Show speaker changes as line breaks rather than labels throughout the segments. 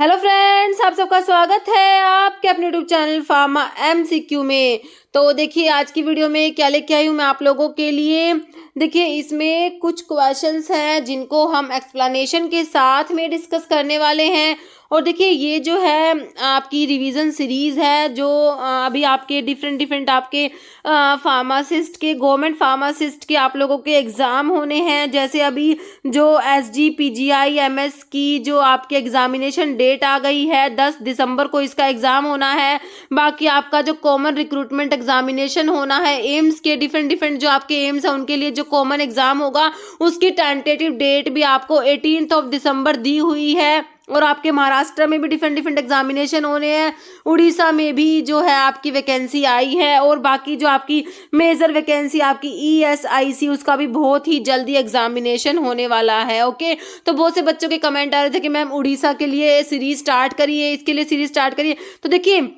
Hello friends, आप सबका स्वागत है आपके अपने यूट्यूब चैनल फार्मा एमसीक्यू में। तो देखिए आज की वीडियो में क्या लेके आई हूँ मैं आप लोगों के लिए। देखिए इसमें कुछ क्वेश्चंस हैं जिनको हम एक्सप्लेनेशन के साथ में डिस्कस करने वाले हैं। और देखिए ये जो है आपकी रिवीजन सीरीज है जो अभी आपके डिफरेंट आपके फार्मासिस्ट के गवर्नमेंट फार्मासिस्ट के आप लोगों के एग्ज़ाम होने हैं। जैसे अभी जो एसजी पीजीआई एमएस की जो आपके एग्जामिनेशन डेट आ गई है, 10 दिसंबर को इसका एग्ज़ाम होना है। बाकी आपका जो कॉमन रिक्रूटमेंट एग्जामिनेशन होना है एम्स के डिफरेंट जो आपके एम्स है उनके लिए जो कॉमन एग्ज़ाम होगा उसकी टेंटेटिव डेट भी आपको 18 ऑफ दिसंबर दी हुई है। और आपके महाराष्ट्र में भी डिफरेंट एग्जामिनेशन होने हैं। उड़ीसा में भी जो है आपकी वैकेंसी आई है। और बाकी जो आपकी मेजर वैकेंसी आपकी ईएसआईसी उसका भी बहुत ही जल्दी एग्जामिनेशन होने वाला है। ओके, तो बहुत से बच्चों के कमेंट आ रहे थे कि मैम उड़ीसा के लिए सीरीज स्टार्ट करिए, इसके लिए सीरीज स्टार्ट करिए। तो देखिए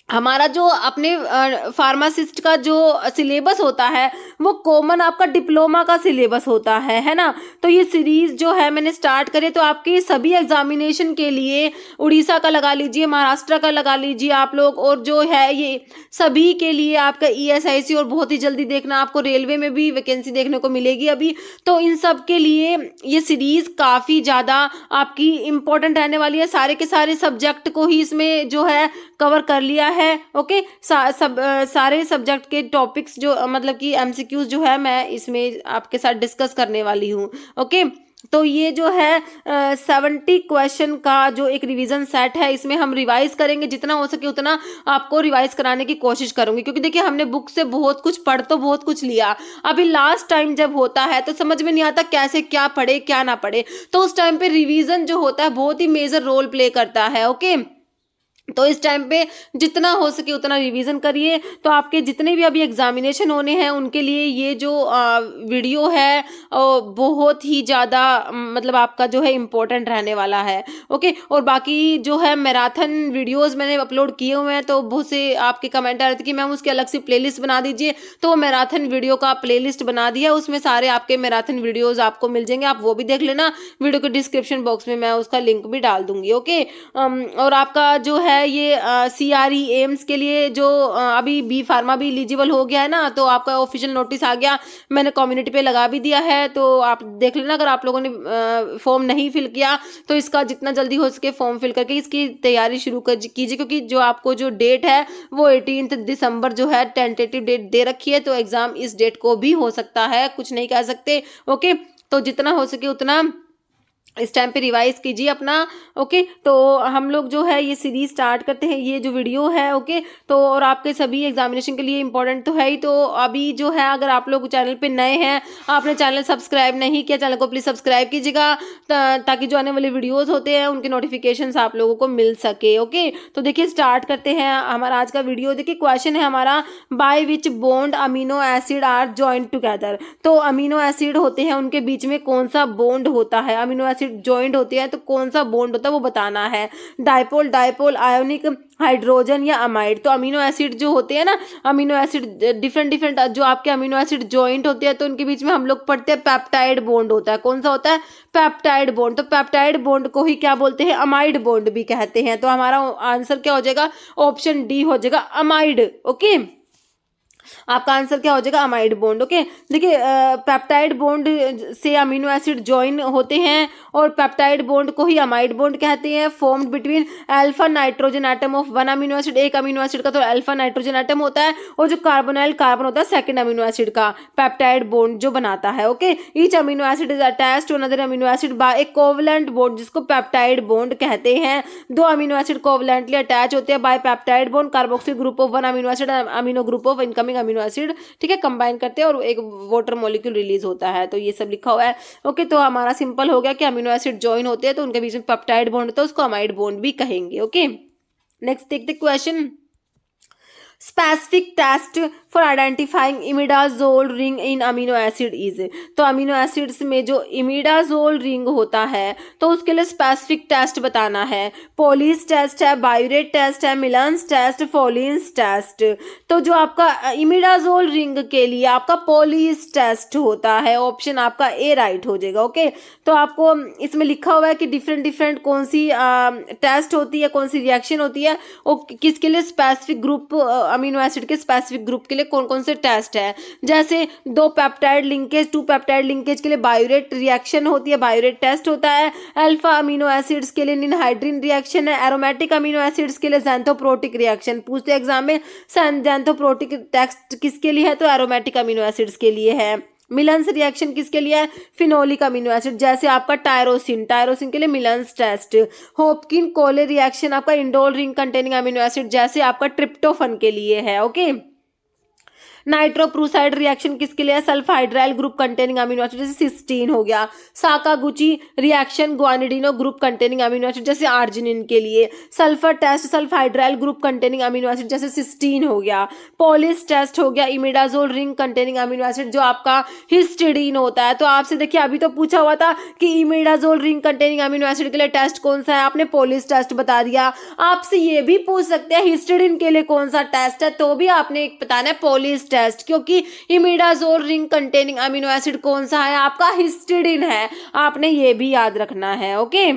हमारा जो अपने फार्मासिस्ट का जो सिलेबस होता है वो कॉमन आपका डिप्लोमा का सिलेबस होता है ना। तो ये सीरीज जो है मैंने स्टार्ट करे तो आपके सभी एग्जामिनेशन के लिए उड़ीसा का लगा लीजिए, महाराष्ट्र का लगा लीजिए आप लोग, और जो है ये सभी के लिए आपका ईएसआईसी, और बहुत ही जल्दी देखना आपको रेलवे में भी वैकेंसी देखने को मिलेगी अभी। तो इन सब के लिए ये सीरीज काफ़ी ज़्यादा आपकी इम्पोर्टेंट रहने वाली है। सारे के सारे सब्जेक्ट को ही इसमें जो है कवर कर लिया है। ओके, सारे सब्जेक्ट के टॉपिक्स जो मतलब कि एमसीक्यूज जो है मैं इसमें आपके साथ डिस्कस करने वाली हूँ। ओके, तो ये जो है 70 क्वेश्चन का जो एक रिवीजन सेट है इसमें हम रिवाइज करेंगे, जितना हो सके उतना आपको रिवाइज कराने की कोशिश करूंगी। क्योंकि देखिए हमने बुक से बहुत कुछ पढ़ तो बहुत कुछ लिया, अभी लास्ट टाइम जब होता है तो समझ में नहीं आता कैसे क्या पढ़े क्या ना पढ़े। तो उस टाइम पे रिवीजन जो होता है बहुत ही मेजर रोल प्ले करता है। ओके, तो इस टाइम पे जितना हो सके उतना रिवीजन करिए। तो आपके जितने भी अभी एग्जामिनेशन होने हैं उनके लिए ये जो वीडियो है बहुत ही ज़्यादा मतलब आपका जो है इम्पोर्टेंट रहने वाला है। ओके, और बाकी जो है मैराथन वीडियोस मैंने अपलोड किए हुए हैं, तो बहुत से आपके कमेंट आ रहे थे कि मैम उसकी अलग से प्लेलिस्ट बना दीजिए। तो मैराथन वीडियो का प्लेलिस्ट बना दिया, उसमें सारे आपके मैराथन वीडियोज़ आपको मिल जाएंगे, आप वो भी देख लेना। वीडियो के डिस्क्रिप्शन बॉक्स में मैं उसका लिंक भी डाल दूंगी। ओके, और आपका जो है ये सीआरई एम्स के लिए जो अभी बी फार्मा भी एलिजिबल हो गया है ना, तो आपका ऑफिशियल नोटिस आ गया, मैंने कम्युनिटी पे लगा भी दिया है। तो आप देख लेना, अगर आप लोगों ने फॉर्म नहीं फिल किया तो इसका जितना जल्दी हो सके फॉर्म फिल करके इसकी तैयारी शुरू कीजिए। क्योंकि जो आपको जो डेट है वो 18 दिसंबर जो है टेंटेटिव डेट दे रखी है, तो एग्जाम इस डेट को भी हो सकता है, कुछ नहीं कह सकते। ओके, तो जितना हो सके उतना इस टाइम पे रिवाइज कीजिए अपना। ओके, तो हम लोग जो है ये सीरीज स्टार्ट करते हैं, ये जो वीडियो है। ओके, तो और आपके सभी एग्जामिनेशन के लिए इंपॉर्टेंट तो है ही। तो अभी जो है अगर आप लोग चैनल पे नए हैं, आपने चैनल सब्सक्राइब नहीं किया, चैनल को प्लीज़ सब्सक्राइब कीजिएगा ताकि जो आने वाले वीडियोज़ होते हैं उनके नोटिफिकेशन आप लोगों को मिल सके। ओके, तो देखिए स्टार्ट करते हैं हमारा आज का वीडियो। देखिए क्वेश्चन है हमारा, by which bond amino acid are joint together. तो अमीनो एसिड होते हैं उनके बीच में कौन सा बॉन्ड होता है, अमीनो एसिड जॉइंट होती है तो कौन सा बॉन्ड होता है वो बताना है। डाइपोल, डाइपोल, आयोनिक, हाइड्रोजन या अमाइड। तो अमीनो एसिड जो होते हैं ना, अमीनो एसिड डिफरेंट जो आपके अमीनो एसिड जॉइंट होते हैं तो उनके बीच में हम लोग पढ़ते हैं पेप्टाइड बॉन्ड होता है। कौन सा होता है? Peptide bond. तो पेप्टाइड बॉन्ड को ही क्या बोलते हैं? अमाइड बॉन्ड भी कहते हैं। तो हमारा आंसर क्या हो जाएगा? ऑप्शन डी हो जाएगा, अमाइड। ओके, आपका आंसर क्या हो जाएगा? Amide bond. ओके, देखिए पेप्टाइड बॉन्ड से अमीनो एसिड ज्वाइन होते हैं और पेप्टाइड बॉन्ड को ही अमाइड बॉन्ड कहते हैं। Formed between alpha nitrogen atom of one amino acid. एक अमीनो एसिड का तो अल्फा नाइट्रोजन एटम होता है, और जो कार्बोनाइल कार्बन होता है सेकंड अमीनो एसिड का पेप्टाइड बॉन्ड जो बनाता है। Okay, each amino acid is attached to another amino acid by a covalent bond, जिसको पेप्टाइड बॉन्ड कहते हैं। दो अमीनो एसिड कोवलेंटली अटैच होते हैं by peptide bond, carboxyl group of one amino acid, amino group of incoming amino acid. ठीक है, combine करते हैं और एक वाटर मॉलिक्यूल रिलीज होता है। तो ये सब लिखा हुआ है। ओके, तो हमारा सिंपल हो गया कि अमीनो एसिड ज्वाइन होते हैं तो उनके बीच में पेप्टाइड बॉन्ड होता है, उसको अमाइड बॉन्ड भी कहेंगे। ओके, नेक्स्ट देखते question. Specific test for identifying imidazole ring in amino acid is. तो अमीनो एसिड्स में जो इमिडाजोल रिंग होता है तो उसके लिए स्पेसिफिक टेस्ट बताना है। पोलिस टेस्ट है, बायोरेट टेस्ट है, मिलन्स टेस्ट, फोलिन्स टेस्ट। तो जो आपका इमिडाजोल रिंग के लिए आपका पोलिस टेस्ट होता है, ऑप्शन आपका ए राइट हो जाएगा। ओके, तो आपको इसमें लिखा हुआ है कि डिफरेंट कौन सी टेस्ट होती है, कौन सी रिएक्शन होती है और किसके लिए, स्पेसिफिक ग्रुप अमीनो एसिड के स्पेसिफिक ग्रुप के लिए कौन कौन से टेस्ट है। जैसे 2 पेप्टाइड लिंकेज, 2 पेप्टाइड लिंकेज के लिए बायोरेट रिएक्शन होती है, बायोरेट टेस्ट होता है। अल्फा अमीनो एसिड्स के लिए निनहाइड्रीन रिएक्शन है। एरोमेटिक अमीनो एसिड्स के लिए ज़ैंथोप्रोटिक रिएक्शन पूछते हैं एग्जाम में। ज़ैंथोप्रोटिक टेस्ट किसके लिए है, तो एरोमेटिक अमीनो एसिड्स के लिए है। मिलन्स रिएक्शन किसके लिए है, फिनोलिक अमीनो एसिड, जैसे आपका टायरोसिन, टायरोसिन के लिए मिलन्स टेस्ट। होपकिन कोले रिएक्शन आपका indole ring containing amino acid, जैसे आपका ट्रिप्टोफन के लिए है। ओके, नाइट्रोप्रूसाइड रिएक्शन किसके लिए, sulphydryl group containing amino acid, जैसे सिस्टीन हो गया। Sakaguchi reaction guanidino group containing amino acid, जैसे आर्जिनिन के लिए। Sulphur test sulphydryl group containing amino acid, जैसे सिस्टीन हो गया। पोलिस टेस्ट हो गया imidazole ring containing amino acid, जो आपका हिस्टिडीन होता है। तो आपसे देखिए अभी तो पूछा हुआ था कि imidazole ring containing amino acid के लिए टेस्ट कौन सा है, आपने पोलिस टेस्ट बता दिया। आपसे ये भी पूछ सकते हैं हिस्टिडीन के लिए कौन सा टेस्ट है, तो भी आपने बताना है पोलिस टेस्ट, क्योंकि imidazole ring containing amino acid कौन सा है, आपका हिस्टिडीन है। आपने ये भी याद रखना है। ओके,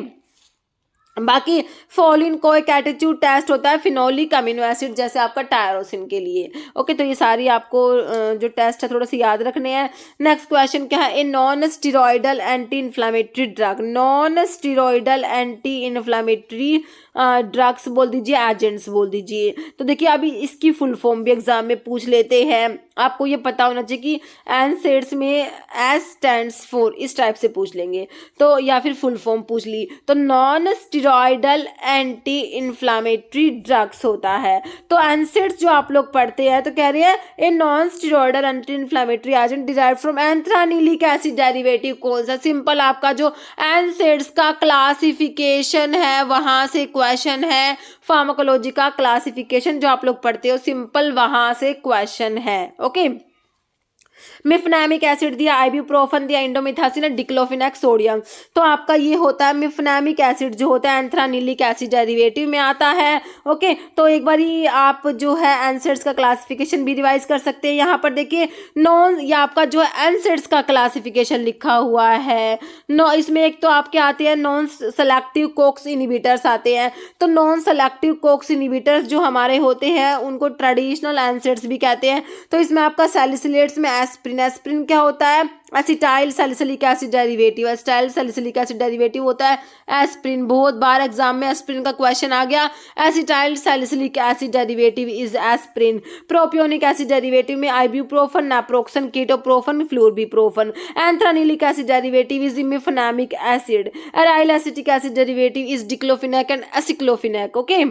बाकी फोलिन को एक एटीट्यूड टेस्ट होता है फिनोलिक अमीनो एसिड, जैसे आपका टायरोसिन के लिए। ओके, तो ये सारी आपको जो टेस्ट है थोड़ा सा याद रखने हैं। नेक्स्ट क्वेश्चन क्या है, a non steroidal anti inflammatory drug, non steroidal anti inflammatory drugs बोल दीजिए, एजेंट्स बोल दीजिए। तो देखिए अभी इसकी फुल फॉर्म भी एग्जाम में पूछ लेते हैं। आपको ये पता होना चाहिए कि एनसेड्स में एस स्टैंड्स फॉर, इस टाइप से पूछ लेंगे तो, या फिर फुल फॉर्म पूछ ली तो non steroidal anti inflammatory drugs होता है। तो एनसेड्स जो आप लोग पढ़ते हैं तो कह रहे हैं a non steroidal anti inflammatory agent derived from anthranilic acid derivative कौन सा। सिंपल आपका जो एनसेड्स का क्लासिफिकेशन है वहां से क्वेश्चन है। फार्माकोलॉजी का क्लासिफिकेशन जो आप लोग पढ़ते हो सिंपल वहां से क्वेश्चन है। ओके, मिफनैमिक एसिड दिया, आइब्यूप्रोफन दिया, इंडोमिथासिन, डिक्लोफिनेक सोडियम। तो आपका ये होता है मिफनैमिक एसिड जो होता है एंथ्रानिलिक एसिड डेरिवेटिव में आता है। ओके, तो एक बारी आप जो है एनसेड्स का क्लासिफिकेशन भी रिवाइज कर सकते हैं। यहाँ पर देखिए नॉन, या आपका जो है एनसेड्स का क्लासिफिकेशन लिखा हुआ है। नो, इसमें एक तो आपके आते हैं नॉन सेलेक्टिव कोक्स इनिबिटर्स आते हैं। तो नॉन सेलेक्टिव कोक्स इनिबिटर्स जो हमारे होते हैं उनको ट्रेडिशनल एनसेड्स भी कहते हैं। तो इसमें आपका सैलिसिलेट्स में एस्प्रिन, एस्प्रिन क्या होता है, acetyl salicylic acid derivative, acetyl salicylic acid derivative होता है एस्प्रिन। बहुत बार एग्जाम में एस्प्रिन का क्वेश्चन आ गया। Acetyl salicylic acid derivative is aspirin. Propionic acid derivative में ibuprofen, naproxen, ketoprofen, flurbiprofen. Anthranilic acid derivative is mefenamic acid. Aryl acetic acid derivative is diclofenac and aceclofenac. Okay,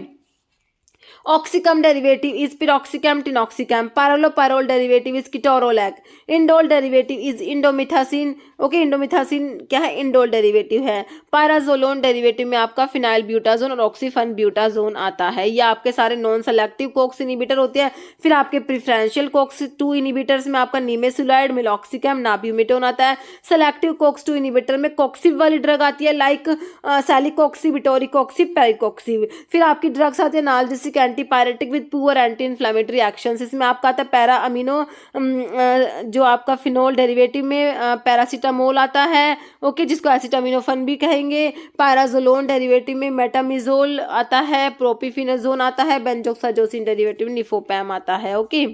oxicam derivative is piroxicam, tenoxicam. Pyrrolopyrrole derivative is ketorolac. Indole derivative is indomethacin. Okay, indomethacin क्या है, indole derivative है। पाराजोलोन derivative में आपका phenyl butazone और ऑक्सीफन butazone आता है। ये आपके सारे नॉन सेलेक्टिव कोक्स इनिबिटर होते हैं। फिर आपके प्रिफरेंशियल कोक्स 2 इनिबिटर्स में आपका निमेसुलाइड, मिलॉक्सिकम, नाब्यूमेटोन आता है। सेलेक्टिव कोक्स 2 इनिबिटर में कॉक्सिब वाली ड्रग आती है, लाइक सैलिकॉक्सिब, इटोरिकॉक्सिब, पेरिकॉक्सिब। फिर आपकी ड्रग्स आती है analgesic antipyretic with poor anti inflammatory actions. इसमें आपका आता है पैरा अमीनो, जो आपका फिनोल डेरिवेटिव में पैरासीटामोल आता है। ओके, जिसको एसिटामिनोफन भी कहेंगे। पैराजोलोन डेरिवेटिव में मेटामिजोल आता है, प्रोपिफिनाजोन आता है, बेंजोक्साजोसिन डेरिवेटिव में निफोपैम आता है। ओके,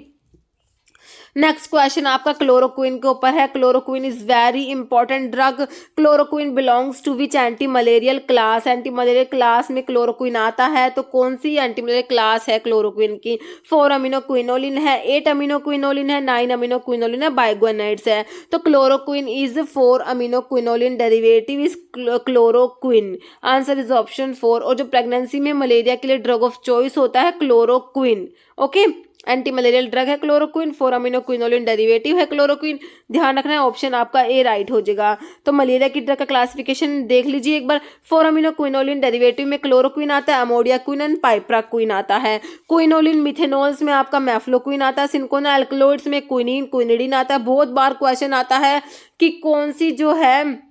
नेक्स्ट क्वेश्चन आपका क्लोरोक्विन के ऊपर है। Chloroquine is very important drug. Chloroquine belongs to which anti malarial class. एंटी मलेरियल क्लास में क्लोरोक्विन आता है, तो कौन सी एंटी मलेरियल क्लास है क्लोरोक्विन की। 4 अमीनो क्विनोलिन है, 8 अमीनो क्विनोलिन है, 9 अमीनो क्विनोलिन है, बाइगोनाइड्स है। तो chloroquine is 4 amino quinoline, derivative is chloroquine. Answer is option 4। और जो प्रेगनेंसी में मलेरिया के लिए ड्रग ऑफ चॉइस होता है chloroquine. Okay, anti malarial drug है क्लोरोक्विन, 4-अमीनो-क्विनोलिन डेरिवेटिव है क्लोरोक्विन। ध्यान रखना है ऑप्शन आपका ए राइट हो जाएगा। तो मलेरिया की ड्रग का क्लासिफिकेशन देख लीजिए एक बार। 4-अमीनो-क्विनोलिन डेरिवेटिव में क्लोरोक्विन आता है, अमोडिया क्विन, पाइप्राक्विन आता है। क्विनोलिन मिथेनॉल्स में आपका मैफ्लोक्विन आता है। सिंकोना एल्कलॉइड्स में क्विनिन, क्विनिडीन आता है। बहुत बार क्वेश्चन आता है कि कौन सी जो है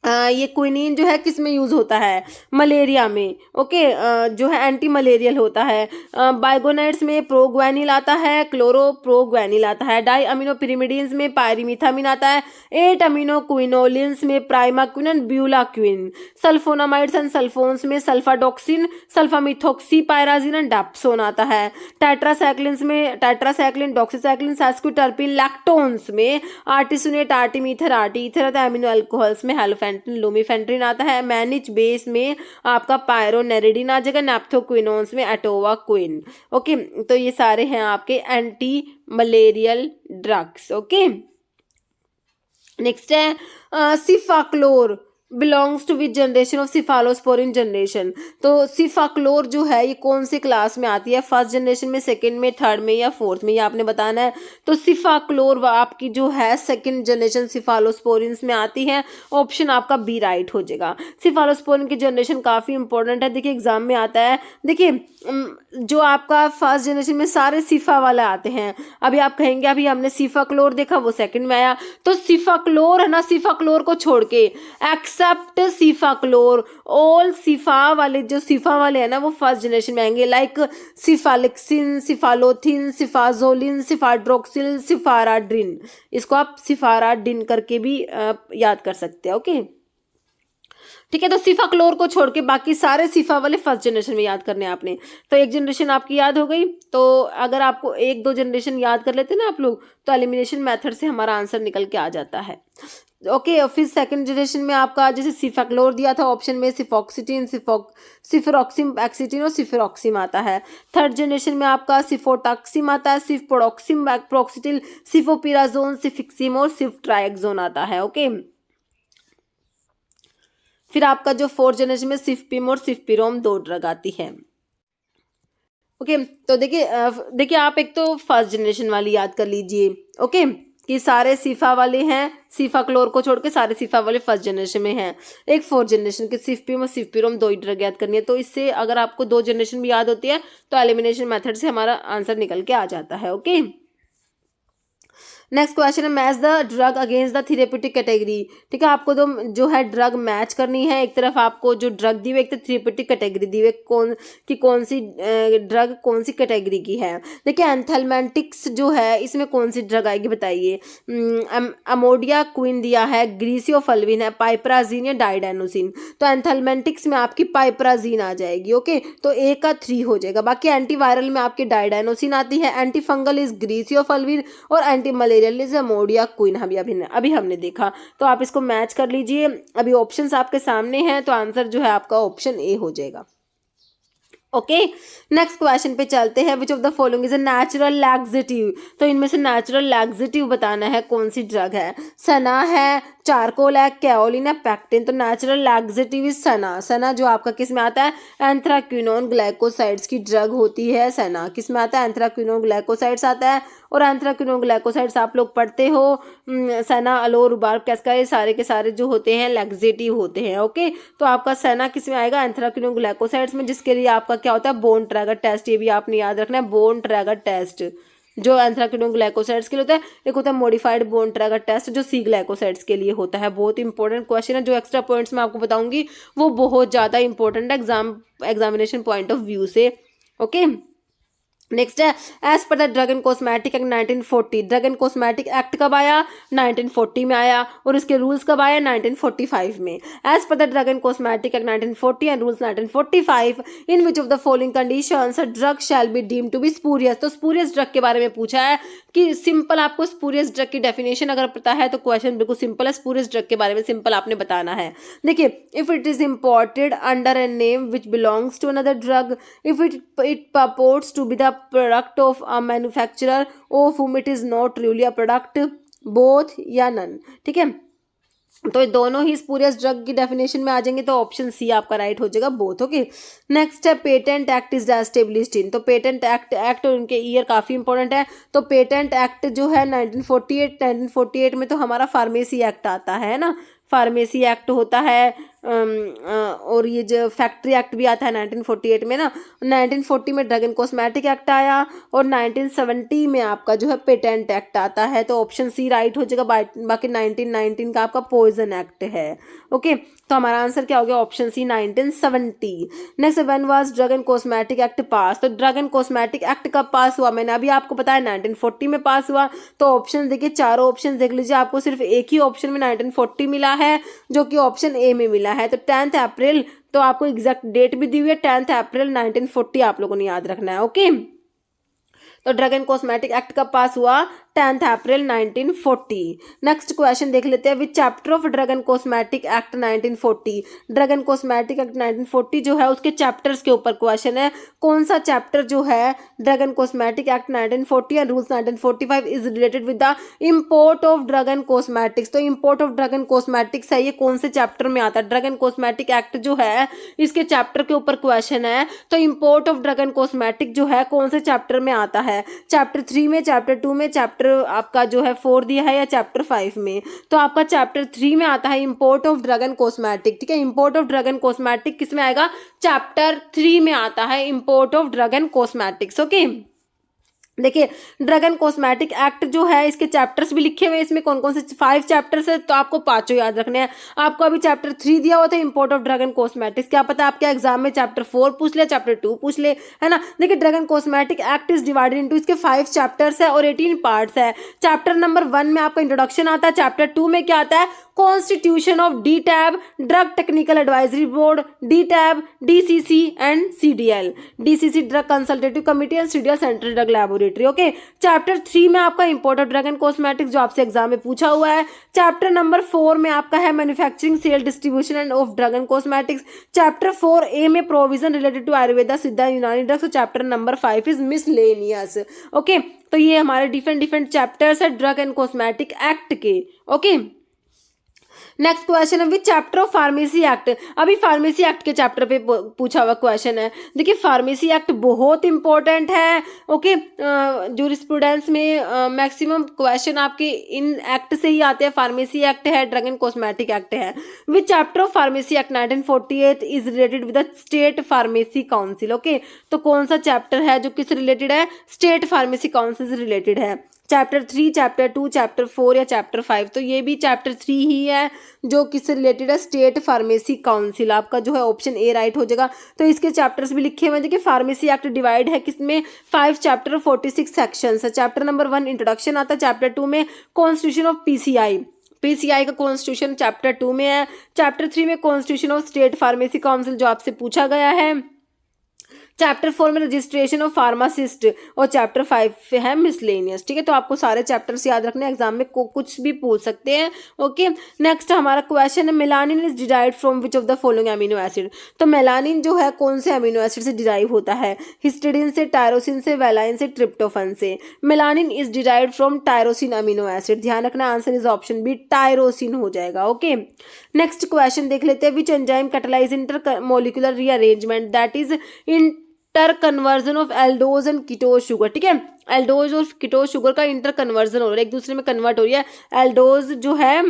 ये क्विनीन जो है किस में यूज होता है, मलेरिया में। ओके, जो है एंटी मलेरियल होता है। बाइगोनाइड्स में प्रोग्वेनिल आता है, क्लोरोप्रोग्वेनिल आता है। डाई अमीनो पिरिमिडीन्स में पायरीमिथामिन आता है। 8 अमीनो क्विनोलिन्स में प्राइमाक्विन एंड ब्यूलाक्विन। सल्फोनामाइड्स एंड सल्फोन्स में सल्फाडॉक्सिन, सल्फामिथोक्सीपायराजिन एंड डाप्सोन आता है। टेट्रासाइक्लिन्स में टेट्रासाइक्लिन, डॉक्सीसाइक्लिन, सास्क्विटर्पिन। लैक्टोन्स में आर्टिसुनेट, आर्टिमीथर, आर्टीथर आता है। अमीनो अल्कोहल्स में हेलोफेंट्रिन, लूमीफेंट्रिन आता है। मैनिच बेस में आपका पायरोनेरिडिन आ जाएगा। नैप्थोक्विनोन्स में एटोवाक्विन। ओके, तो ये सारे हैं आपके anti malarial drugs. Okay, next है cefaclor belongs to which generation of cephalosporin generation. तो सिफाक्लोर जो है ये कौन सी क्लास में आती है, फर्स्ट जनरेशन में, सेकंड में, थर्ड में या फोर्थ में, ये आपने बताना है। तो सिफाक्लोर आपकी जो है सेकंड जनरेशन सिफालोस्पोरिन में आती है। ऑप्शन आपका बी राइट हो जाएगा। सिफालोस्पोरिन की जनरेशन काफ़ी इंपॉर्टेंट है, देखिए एग्जाम में आता है। देखिए जो आपका फर्स्ट जनरेशन में सारे सिफा वाले आते हैं। अभी आप कहेंगे अभी हमने सिफाक्लोर देखा, वो सेकंड में आया। तो सिफाक्लोर है ना, सिफाक्लोर को छोड़ के एक्सेप्ट सिफाक्लोर, ऑल सिफा वाले जो सिफा वाले हैं ना वो फर्स्ट जनरेशन में आएंगे। लाइक सिफालिक्सिन, सिफालोथिन, सिफाजोलिन, सिफाड्रोक्सिल, सिफाराड्रिन। इसको आप सिफाराडिन करके भी याद कर सकते हैं। ओके, ठीक है। तो सिफाक्लोर को छोड़ के बाकी सारे सिफा वाले फर्स्ट जनरेशन में याद करने हैं आपने। तो एक जनरेशन आपकी याद हो गई। तो अगर आपको 1-2 जनरेशन याद कर लेते ना आप लोग, तो एलिमिनेशन मेथड से हमारा आंसर निकल के आ जाता है। ओके, और फिर सेकंड जनरेशन में आपका जैसे सिफाक्लोर दिया था ऑप्शन में, सिफॉक्सिटिन, सिफरॉक्सिम एक्सिटिन और सिफरॉक्सिम आता है। थर्ड जनरेशन में आपका सिफोटाक्सिम आता है, सिफप्रोक्सिम प्रोक्सिटिल, सिफोपिराजोन, सिफिक्सिम और सिफ्ट्राइक्सोन आता है। ओके, फिर आपका जो फोर्थ जनरेशन में सिफपिम और सिफपिरोम 2 ड्रग आती है। ओके, तो देखिए आप एक तो फर्स्ट जनरेशन वाली याद कर लीजिए। ओके, कि सारे सिफा वाले हैं, सिफाक्लोर को छोड़ के सारे सिफा वाले फर्स्ट जनरेशन में हैं। एक फोर्थ जनरेशन के सिफपिम और सिफपिरोम 2 ही ड्रग याद करनी है। तो इससे अगर आपको 2 जनरेशन भी याद होती है तो एलिमिनेशन मेथड से हमारा आंसर निकल के आ जाता है। ओके, नेक्स्ट क्वेश्चन है match the drug against the therapeutic category. ठीक है, आपको जो है ड्रग मैच करनी है। एक तरफ आपको जो ड्रग दी हुई, एक तो थेरेप्यूटिक कैटेगरी दी हुई, कौन सी ड्रग कौन सी कैटेगरी की है। देखिए एंथेलमेंटिक्स जो है इसमें कौन सी ड्रग आएगी बताइए। अमोडिया क्विन दिया है, ग्रीसियोफल्विन है, पाइपराजीन या डाइडेनोसिन। तो एंथेलमेंटिक्स में आपकी पाइपराजीन आ जाएगी। ओके, तो ए का 3 हो जाएगा। बाकी एंटीवायरल में आपकी डाइडेनोसिन आती है, एंटी फंगल इज ग्रीसियोफल्विन और एंटी मलेरियल इज अमोडिया क्विन। अभी हमने देखा। तो आप इसको मैच कर लीजिए। अभी ऑप्शंस आपके सामने हैं, तो आंसर जो है आपका ऑप्शन ए हो जाएगा। ओके, नेक्स्ट क्वेश्चन पे चलते हैं। विच of the following is a natural laxative. तो इनमें से नेचुरल लैक्सेटिव बताना है कौन सी ड्रग है। सना है, चारकोल है, कैओलिन है, पैक्टिन। तो नेचुरल लैक्सेटिव इज सना। सना जो आपका किस में आता है, एंथ्राक्विनोन ग्लाइकोसाइड्स की ड्रग होती है। सना किस में आता है, एंथ्राक्विनोन ग्लाइकोसाइड्स आता है। और एंथ्राक्विनोन ग्लाइकोसाइड्स आप लोग पढ़ते हो, सना, अलोर, रुबार्ब, कैस्का, ये सारे के सारे जो होते हैं लैक्सेटिव होते हैं। ओके, तो आपका सना किस में आएगा, एंथ्राक्विनोन ग्लाइकोसाइड्स में, जिसके लिए आपका क्या होता है, बोन ट्रैगर टेस्ट। ये भी आपने याद रखना है, बोन ट्रैगर टेस्ट जो एंथ्राक्विनोन ग्लाइकोसाइड्स के लिए होता है। एक होता है मॉडिफाइड बोन ट्रैगर टेस्ट जो सी ग्लाइकोसाइड्स के लिए होता है। बहुत इंपॉर्टेंट क्वेश्चन है, जो एक्स्ट्रा पॉइंट्स मैं आपको बताऊंगी वो बहुत ज़्यादा इंपॉर्टेंट है एग्जामिनेशन पॉइंट ऑफ व्यू से। ओके, नेक्स्ट है as per the drug and cosmetic act 1940। Drug and cosmetic act कब आया, 1940 में आया। और इसके रूल्स कब आए, 1945 में। As per the drug and cosmetic act 1940 and rules 1945 in which of the following conditions drug shall be deemed to be spurious. तो स्पूरियस ड्रग के बारे में पूछा है कि सिंपल आपको स्पूरियस ड्रग की डेफिनेशन अगर पता है तो क्वेश्चन बिल्कुल सिंपल है। स्पूरियस ड्रग के बारे में सिंपल आपने बताना है। देखिए, if it is imported under a name which belongs to another drug, if it purports to be the product of a manufacturer of whom it is not really a product, both या none। ठीक है, तो ये दोनों ही spurious drug की definition में आ जाएंगे, तो ऑप्शन सी आपका राइट हो जाएगा, बोथ। ओके, नेक्स्ट है patent act is established in. तो पेटेंट एक्ट और उनके ईयर काफ़ी इंपॉर्टेंट है। तो पेटेंट एक्ट जो है 1948 में तो हमारा फार्मेसी एक्ट आता है ना, फार्मेसी एक्ट होता है। और ये जो फैक्ट्री एक्ट भी आता है 1948 में ना। 1940 में ड्रग एंड कॉस्मेटिक एक्ट आया, और 1970 में आपका जो है पेटेंट एक्ट आता है। तो ऑप्शन सी राइट हो जाएगा। बाकी 1919 का आपका पॉइजन एक्ट है। ओके, तो हमारा आंसर क्या हो गया, option C 1970। Next, when was drug and cosmetic act pass. तो ड्रग एंड कॉस्मेटिक एक्ट कब पास हुआ, मैंने अभी आपको बताया 1940 में पास हुआ। तो ऑप्शन देखिए, चारों ऑप्शन देख लीजिए, आपको सिर्फ एक ही ऑप्शन में 1940 मिला है, जो कि ऑप्शन ए में मिला है। तो 10 अप्रैल, तो आपको एग्जैक्ट डेट भी दी हुई है, 10 अप्रैल 1940 आप लोगों ने याद रखना है। ओके, तो ड्रग एंड कॉस्मेटिक एक्ट कब पास हुआ, 10 अप्रैल 1940। नेक्स्ट क्वेश्चन देख लेते हैं, विच chapter of drug and cosmetic act 1940। Drug and cosmetic act 1940 जो है उसके चैप्टर्स के ऊपर क्वेश्चन है। कौन सा चैप्टर जो है drug and cosmetic act 1940 and rules 1945 is related with the import of drug and cosmetics. तो import of drug and cosmetics है, ये कौन से चैप्टर में आता है, ड्रग एंड कॉस्मेटिक एक्ट जो है इसके चैप्टर के ऊपर क्वेश्चन है। तो import of drug and cosmetic जो है कौन से चैप्टर में आता है, चैप्टर 3 में, चैप्टर 2 में, चैप्टर आपका जो है 4 दिया है, या चैप्टर 5 में। तो आपका चैप्टर 3 में आता है import of drug and cosmetic. ठीक है, import of drug and cosmetic किस में आएगा, चैप्टर 3 में आता है import of drug and cosmetics. Okay, देखिए ड्रग एंड कॉस्मेटिक एक्ट जो है इसके चैप्टर्स भी लिखे हुए हैं, इसमें कौन कौन से 5 चैप्टर्स है, तो आपको पांचों याद रखने हैं। आपको अभी चैप्टर 3 दिया हुआ था import of drug and cosmetics, क्या पता आपके एग्जाम में चैप्टर 4 पूछ ले, चैप्टर 2 पूछ ले, है ना। देखिए drug and cosmetic act is divided into, इसके 5 चैप्टर्स है और 18 पार्ट्स है। चैप्टर नंबर 1 में आपका इंट्रोडक्शन आता है, चैप्टर 2 में क्या आता है, constitution of D tab, drug technical advisory board, D tab, DCC and CDL, DCC drug consultative committee and CDL central drug laboratory. Okay, chapter 3 में आपका import of drug and cosmetics जो आपसे एग्जाम में पूछा हुआ है। चैप्टर नंबर 4 में आपका है manufacturing, sale, distribution and of drug and cosmetics. Chapter 4A में प्रोविजन रिलेटेड टू आयुर्वेदा, सिद्धा, यूनानी ड्रग्स। तो chapter number 5 is miscellaneous. Okay, तो ये हमारे डिफरेंट चैप्टर्स है ड्रग एंड कॉस्मेटिक एक्ट के। ओके, नेक्स्ट क्वेश्चन है, विच चैप्टर ऑफ फार्मेसी एक्ट। अभी फार्मेसी एक्ट के चैप्टर पे पूछा हुआ क्वेश्चन है। देखिए फार्मेसी एक्ट बहुत इंपॉर्टेंट है। ओके, जूरिस्प्रूडेंस में मैक्सिमम क्वेश्चन आपके इन एक्ट से ही आते हैं। फार्मेसी एक्ट है, ड्रग एंड कॉस्मेटिक एक्ट है। विच chapter of pharmacy act 1948 is related with the state pharmacy council. Okay, तो कौन सा चैप्टर है जो किस रिलेटेड है, स्टेट फार्मेसी काउंसिल से रिलेटेड है। चैप्टर 3, चैप्टर 2, चैप्टर 4 या चैप्टर 5। तो ये भी चैप्टर 3 ही है जो किससे रिलेटेड है, स्टेट फार्मेसी काउंसिल। आपका जो है ऑप्शन ए राइट हो जाएगा। तो इसके चैप्टर्स भी लिखे हुए हैं। देखिए फार्मेसी एक्ट डिवाइड है किसमें, 5 चैप्टर 46 सेक्शंस है। चैप्टर नंबर 1 इंट्रोडक्शन आता है, चैप्टर 2 में कॉन्स्टिट्यूशन ऑफ PCI का कॉन्स्टिट्यूशन चैप्टर 2 में है। चैप्टर 3 में constitution of state pharmacy council जो आपसे पूछा गया है। चैप्टर 4 में रजिस्ट्रेशन ऑफ फार्मासिस्ट, और चैप्टर 5 है मिसलेनियस। ठीक है, तो आपको सारे चैप्टर्स याद रखने, एग्जाम में कुछ भी पूछ सकते हैं। ओके, नेक्स्ट हमारा क्वेश्चन है, melanin is derived from which of the following amino acid. तो मेलानिन जो है कौन से अमीनो एसिड से डिराइव होता है, हिस्टिडीन से, टायरोसिन से, वैलाइन से, ट्रिप्टोफन से। Melanin is derived from tyrosine amino acid. ध्यान रखना, answer is option B, tyrosine हो जाएगा। ओके, नेक्स्ट क्वेश्चन देख लेते हैं, which enzyme catalyse intermolecular rearrangement that is interconversion of aldose and ketose sugar. ठीक है, एल्डोज और कीटोज शुगर का इंटर कन्वर्जन हो रहा है, एक दूसरे में कन्वर्ट हो रही है। एल्डोज जो है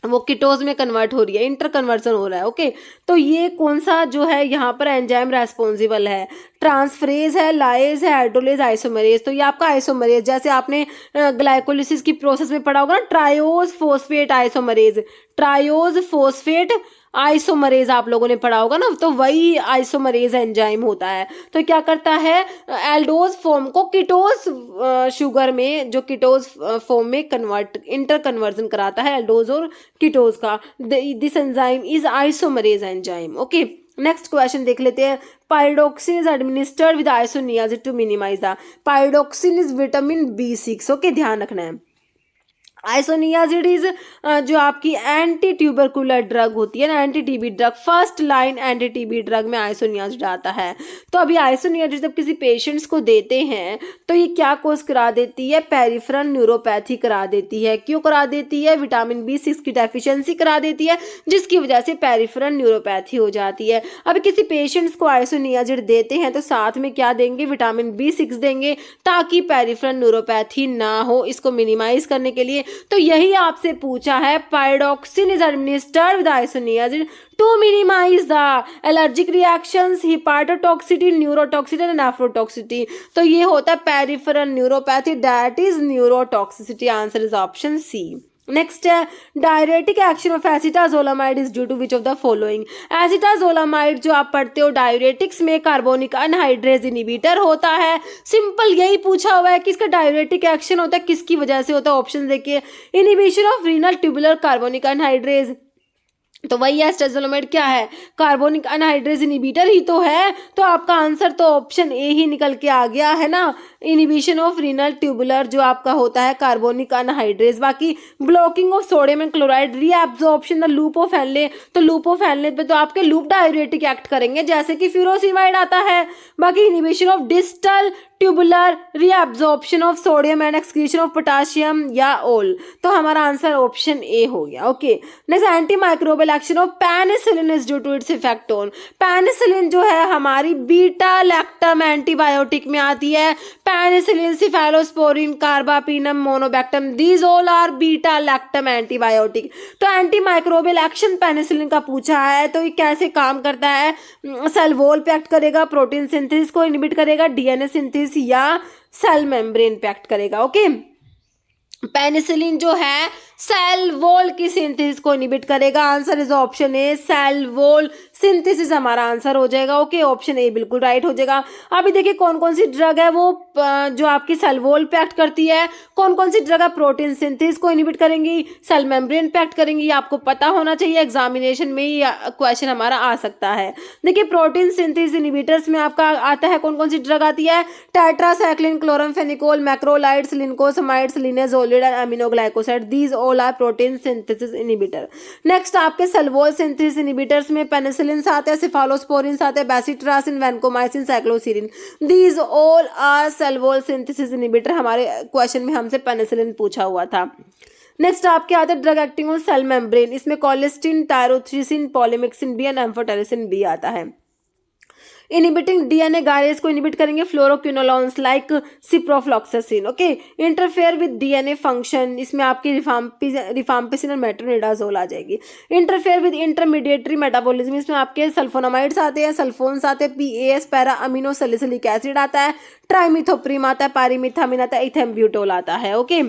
वो कीटोज में कन्वर्ट हो रही है, इंटर कन्वर्जन हो रहा है। ओके, तो ये कौन सा जो है यहाँ पर एंजाइम रेस्पॉन्सिबल है, ट्रांसफरेज है, लाएज है, हाइड्रोलेज, आइसोमरेज। तो ये आपका आइसोमरेज, जैसे आपने ग्लाइकोलिसिस की प्रोसेस में पढ़ा होगा ना, triose phosphate isomerase, triose phosphate isomerase आप लोगों ने पढ़ा होगा ना, तो वही आइसोमरेज एंजाइम होता है। तो क्या करता है, एल्डोज फॉर्म को कीटोज शुगर में, जो कीटोज फॉर्म में इंटर कन्वर्जन कराता है एल्डोज और कीटोज का। This enzyme is isomerase enzyme. Okay, next question देख लेते हैं, pyridoxine is administered with isoniazid to minimise the. Pyridoxine is vitamin B6। Okay, ध्यान रखना है, आइसोनियाजिड जो आपकी एंटी ट्यूबरकुलर ड्रग होती है ना, anti TB drug, first line anti TB drug में आइसोनियाजिड आता है। तो अभी आइसोनियाजिड जब किसी पेशेंट्स को देते हैं तो ये क्या कोज करा देती है, पेरिफेरल न्यूरोपैथी करा देती है। क्यों करा देती है, विटामिन B6 की डेफिशिएंसी करा देती है, जिसकी वजह से पेरिफेरल न्यूरोपैथी हो जाती है। अब किसी पेशेंट्स को आइसोनियाजिड देते हैं तो साथ में क्या देंगे, विटामिन B6 देंगे, ताकि पेरिफेरल न्यूरोपैथी ना हो, इसको मिनिमाइज करने के लिए। तो यही आपसे पूछा है, pyridoxine is administered with isoniazid to minimise the allergic reactions, hepatotoxicity, neurotoxicity and nephrotoxicity. तो ये होता है peripheral neuropathy, that is neurotoxicity. Answer is option C. Next है, diuretic action of acetazolamide is due to which of the following. Acetazolamide जो आप पढ़ते हो diuretics में कार्बोनिक अनहाइड्रेज इनिबिटर होता है। सिंपल यही पूछा हुआ है कि इसका डायरेटिक एक्शन होता है किसकी वजह से होता है। ऑप्शन देखिए, inhibition of renal tubular carbonic anhydrase, तो वही एसिटाजोलामाइड क्या है, कार्बोनिक अनहाइड्रेज इनिबिटर ही तो है। तो आपका आंसर तो ऑप्शन ए ही निकल के आ गया है ना, इनिबिशन ऑफ रीनल ट्यूबुलर जो आपका होता है कार्बोनिक अनहाइड्रेज। बाकी blocking of sodium and chloride, reabsorption the loop of Henle, तो लूप ऑफ हेनले पे तो आपके लूप डायरेटिक एक्ट करेंगे जैसे कि फ्यूरोसिमाइड आता है। बाकी inhibition of distal tubular, reabsorption of sodium and excretion of potassium या ओल, तो हमारा आंसर ऑप्शन ए हो गया। Okay, next, anti microbial action of penicillin is due to its effect on. Penicillin जो है हमारी बीटा लैक्टम एंटीबायोटिक में आती है। Penicillin, cephalosporin, carbapenem, monobactam, these all are beta lactam antibiotic. तो एंटी माइक्रोबियल एक्शन पेनिसिलिन का पूछा है, तो ये कैसे काम करता है, सेल वॉल पे एक्ट करेगा, प्रोटीन सिंथेसिस को इनहिबिट करेगा, डीएनए सिंथेसिस या सेल मेम्ब्रेन पे एक्ट करेगा। ओके, पेनिसिलिन जो है सेल वॉल की सिंथेसिस को इनहिबिट करेगा। Answer is option A, cell wall synthesis हमारा आंसर हो जाएगा। ओके, ऑप्शन ए बिल्कुल राइट हो जाएगा। अभी देखिए कौन कौन सी ड्रग है वो जो आपकी सेल वॉल पे एक्ट करती है, कौन कौन सी ड्रग है प्रोटीन सिंथेसिस को इनहिबिट करेंगी, सेल मेम्ब्रेन पे एक्ट करेंगी। ये आपको पता होना चाहिए, एग्जामिनेशन में ये क्वेश्चन हमारा आ सकता है। देखिए प्रोटीन सिंथेसिस इनहिबिटर्स में आपका आता है, कौन कौन सी ड्रग आती है, tetracycline, chloramphenicol, macrolides, lincosamides, linezolid and aminoglycoside, these all are protein synthesis inhibitor. Next आपके सेल वॉल सिंथेसिस इनहिबिटर्स में पेनिसिलिन आते हैं, सिफालोस्पोरिन आते हैं, bacitracin, vancomycin, cycloserine, these all are cell wall synthesis inhibitor. हमारे question में हमसे penicillin पूछा हुआ था। नेक्स्ट आपके आते हैं drug acting on cell membrane, इसमें colistin, tyrothricin, polymyxin B and amphotericin B आता है। इनहिबिटिंग डीएनए गायरेज को इनहिबिट करेंगे fluoroquinolones like ciprofloxacin. Okay, interfere with DNA function, इसमें आपकी रिफाम्पिसिन और मेट्रोनिडाजोल आ जाएगी। इंटरफेयर विद इंटरमीडिएटरी मेटाबॉलिज्म, इसमें आपके सल्फोनामाइड्स आते हैं, सल्फोन्स आते हैं, PaaS para amino salicylic acid आता है, ट्राइमिथोप्रिम आता है, पारीमिथामिन आता है, इथेम्ब्यूटोल आता है। ओके,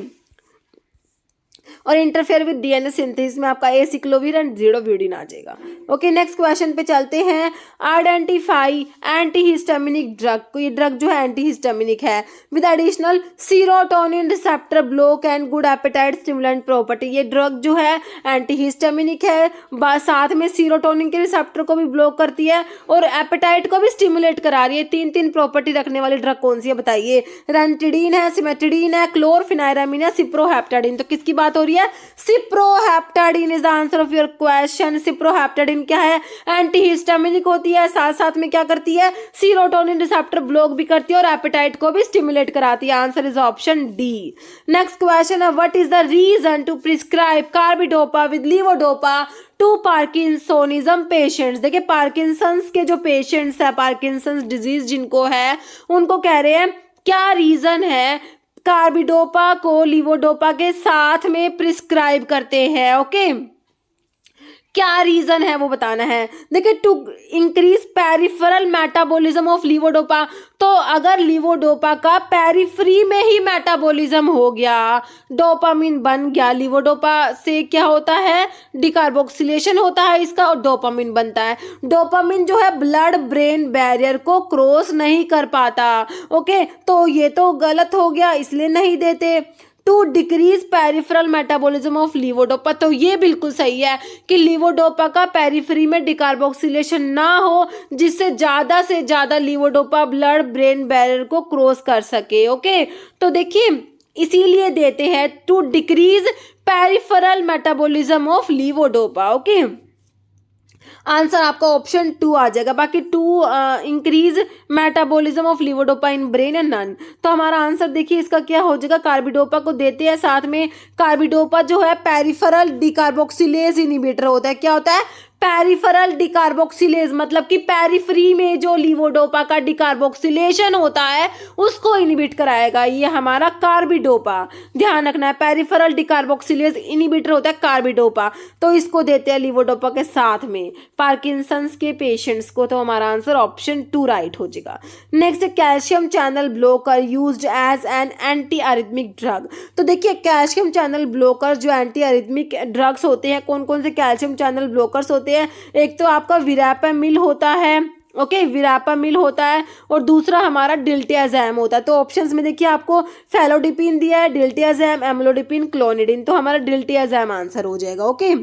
और इंटरफेयर विद डीएनए सिंथेसिस में आपका एसिक्लोविर एंड ज़िडोब्यूडिन आ जाएगा। ओके, नेक्स्ट क्वेश्चन पे चलते हैं। आइडेंटिफाई एंटीहिस्टामिनिक ड्रग, ये ड्रग जो है एंटीहिस्टामिनिक है with additional serotonin receptor block and good appetite stimulant property. ये ड्रग जो है एंटीहिस्टामिनिक है, साथ में सीरोटोनिन के रिसेप्टर को भी ब्लॉक करती है और एपेटाइट को भी स्टिमुलेट करा रही है। तीन तीन प्रॉपर्टी रखने वाली ड्रग कौन सी है बताइए, रेंटिडीन है, सिमेटिडीन है, क्लोरफिनाइरामिन है, सिप्रोहेप्टाडिन। तो किसकी बात हो रही है, cyproheptadine is the answer of your question. Cyproheptadine क्या है, एंटीहिस्टामिनिक होती है, साथ साथ में क्या करती है, सीरोटोनिन रिसेप्टर ब्लॉक भी करती है और एपेटाइट को भी स्टिमुलेट कराती है। Answer is option D. Next question है, what is the reason to prescribe carbidopa with levodopa to parkinsonism patients. देखिए पार्किंसंस के जो पेशेंट्स है, पार्किंसंस डिजीज जिनको है, उनको कह रहे हैं क्या रीजन है कार्बिडोपा को लीवोडोपा के साथ में प्रिस्क्राइब करते हैं। ओके, क्या रीजन है वो बताना है। देखिए to increase peripheral metabolism of levodopa, तो अगर लीवोडोपा का पेरिफेरी में ही मेटाबॉलिज्म हो गया, डोपामिन बन गया, लीवोडोपा से क्या होता है, डिकार्बोक्सिलेशन होता है इसका और डोपामिन बनता है। डोपामिन जो है ब्लड ब्रेन बैरियर को क्रॉस नहीं कर पाता। ओके, तो ये तो गलत हो गया, इसलिए नहीं देते। To decrease peripheral metabolism of levodopa, तो ये बिल्कुल सही है कि लीवोडोपा का पेरिफेरी में डिकार्बोक्सिलेशन ना हो, जिससे ज़्यादा से ज़्यादा लीवोडोपा ब्लड ब्रेन बैरियर को क्रॉस कर सके। ओके, तो देखिए इसीलिए देते हैं to decrease peripheral metabolism of levodopa. Okay, answer आपका ऑप्शन 2 आ जाएगा। बाकी 2 increase metabolism of levodopa in brain and none. तो हमारा आंसर देखिए इसका क्या हो जाएगा, कार्बिडोपा को देते हैं, साथ में कार्बिडोपा जो है पेरिफेरल डिकार्बोक्सिलेज इनिबिटर होता है। क्या होता है, पेरिफेरल डिकार्बोक्सिलेज, मतलब कि पेरिफ्री में जो लीवोडोपा का डिकार्बोक्सिलेशन होता है उसको इनिबिट कराएगा, ये हमारा कार्बिडोपा। ध्यान रखना है, पेरिफेरल डिकार्बोक्सिलेज इनिबिटर होता है कार्बिडोपा, तो इसको देते हैं लीवोडोपा के साथ में पार्किंसंस के पेशेंट्स को। तो हमारा आंसर ऑप्शन 2 राइट हो जाएगा। Next, calcium channel blocker used as an anti arrhythmic drug. तो देखिए कैल्शियम चैनल ब्लॉकर जो एंटी अरिथमिक ड्रग्स होते हैं, कौन कौन से कैल्शियम चैनल ब्लॉकर्स होते हैं, एक तो आपका विरापामिल होता है, ओके विरापामिल होता है, और दूसरा हमारा डिल्टियाजैम होता है। तो ऑप्शंस में देखिए आपको फेलोडिपिन दिया है, डिल्टियाजैम, एम्लोडिपिन, क्लोनिडिन, तो हमारा डिल्टियाजैम आंसर हो जाएगा। ओके,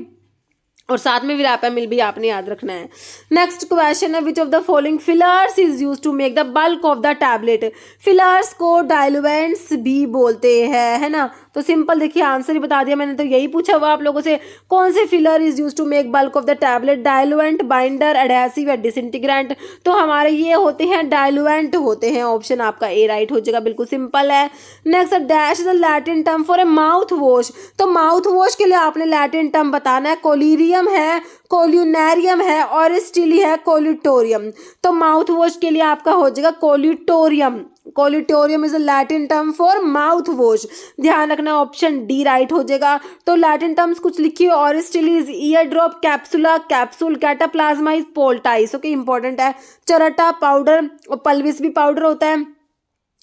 और साथ में विरापामिल भी आपने याद रखना है। नेक्स्ट क्वेश्चन है, which of the following fillers is used to make the bulk of the tablet. Fillers को डायलुवेंट्स भी बोलते हैं, है ना। तो सिंपल देखिए आंसर ही बता दिया मैंने, तो यही पूछा हुआ आप लोगों से, कौन से filler is used to make bulk of the tablet, diluent, binder, adhesive या डिसइंटीग्रेंट। तो हमारे ये होते हैं डायलुवेंट होते हैं, ऑप्शन आपका ए राइट हो जाएगा, बिल्कुल सिंपल है। Next, dash the Latin term for a mouth wash. तो माउथ वॉश के लिए आपने लैटिन टर्म बताना है, कोलिरियम है, कोल्यूनेरियम है, ऑरिस्टिली है, कोल्यूटोरियम। तो माउथ वॉश के लिए आपका हो जाएगा collutorium. Collutorium is a Latin term for mouth wash. ध्यान रखना, ऑप्शन डी राइट हो जाएगा। तो लैटिन टर्म्स कुछ लिखिए, auristillae is ear drop, capsula, capsule, cataplasma is poultice. Okay, important है। चरटा पाउडर और पल्विस भी पाउडर होता है।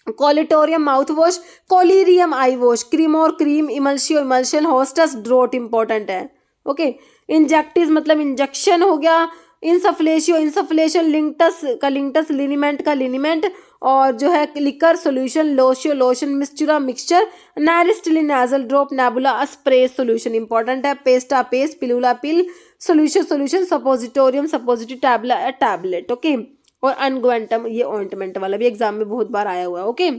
Collutorium mouth wash, collyrium eye wash, cream और cream, emulsio emulsion, haustus draught, important है। ओके, इंजेक्टिव मतलब इंजेक्शन हो गया, इंसफ्लेशियो इंसफ्लेशन, लिंक्टस का लिंक्टस, लिनीमेंट का लिनीमेंट, और जो है liquor solution, lotio lotion, mixtura mixture, naristillae nasal drop, nebula spray solution, important है। Pasta paste, pilula pill, solution solution, suppositorium suppository, tabella tablet. Okay, और अनग्वेंटम ये ऑइंटमेंट वाला भी एग्जाम में बहुत बार आया हुआ है। ओके,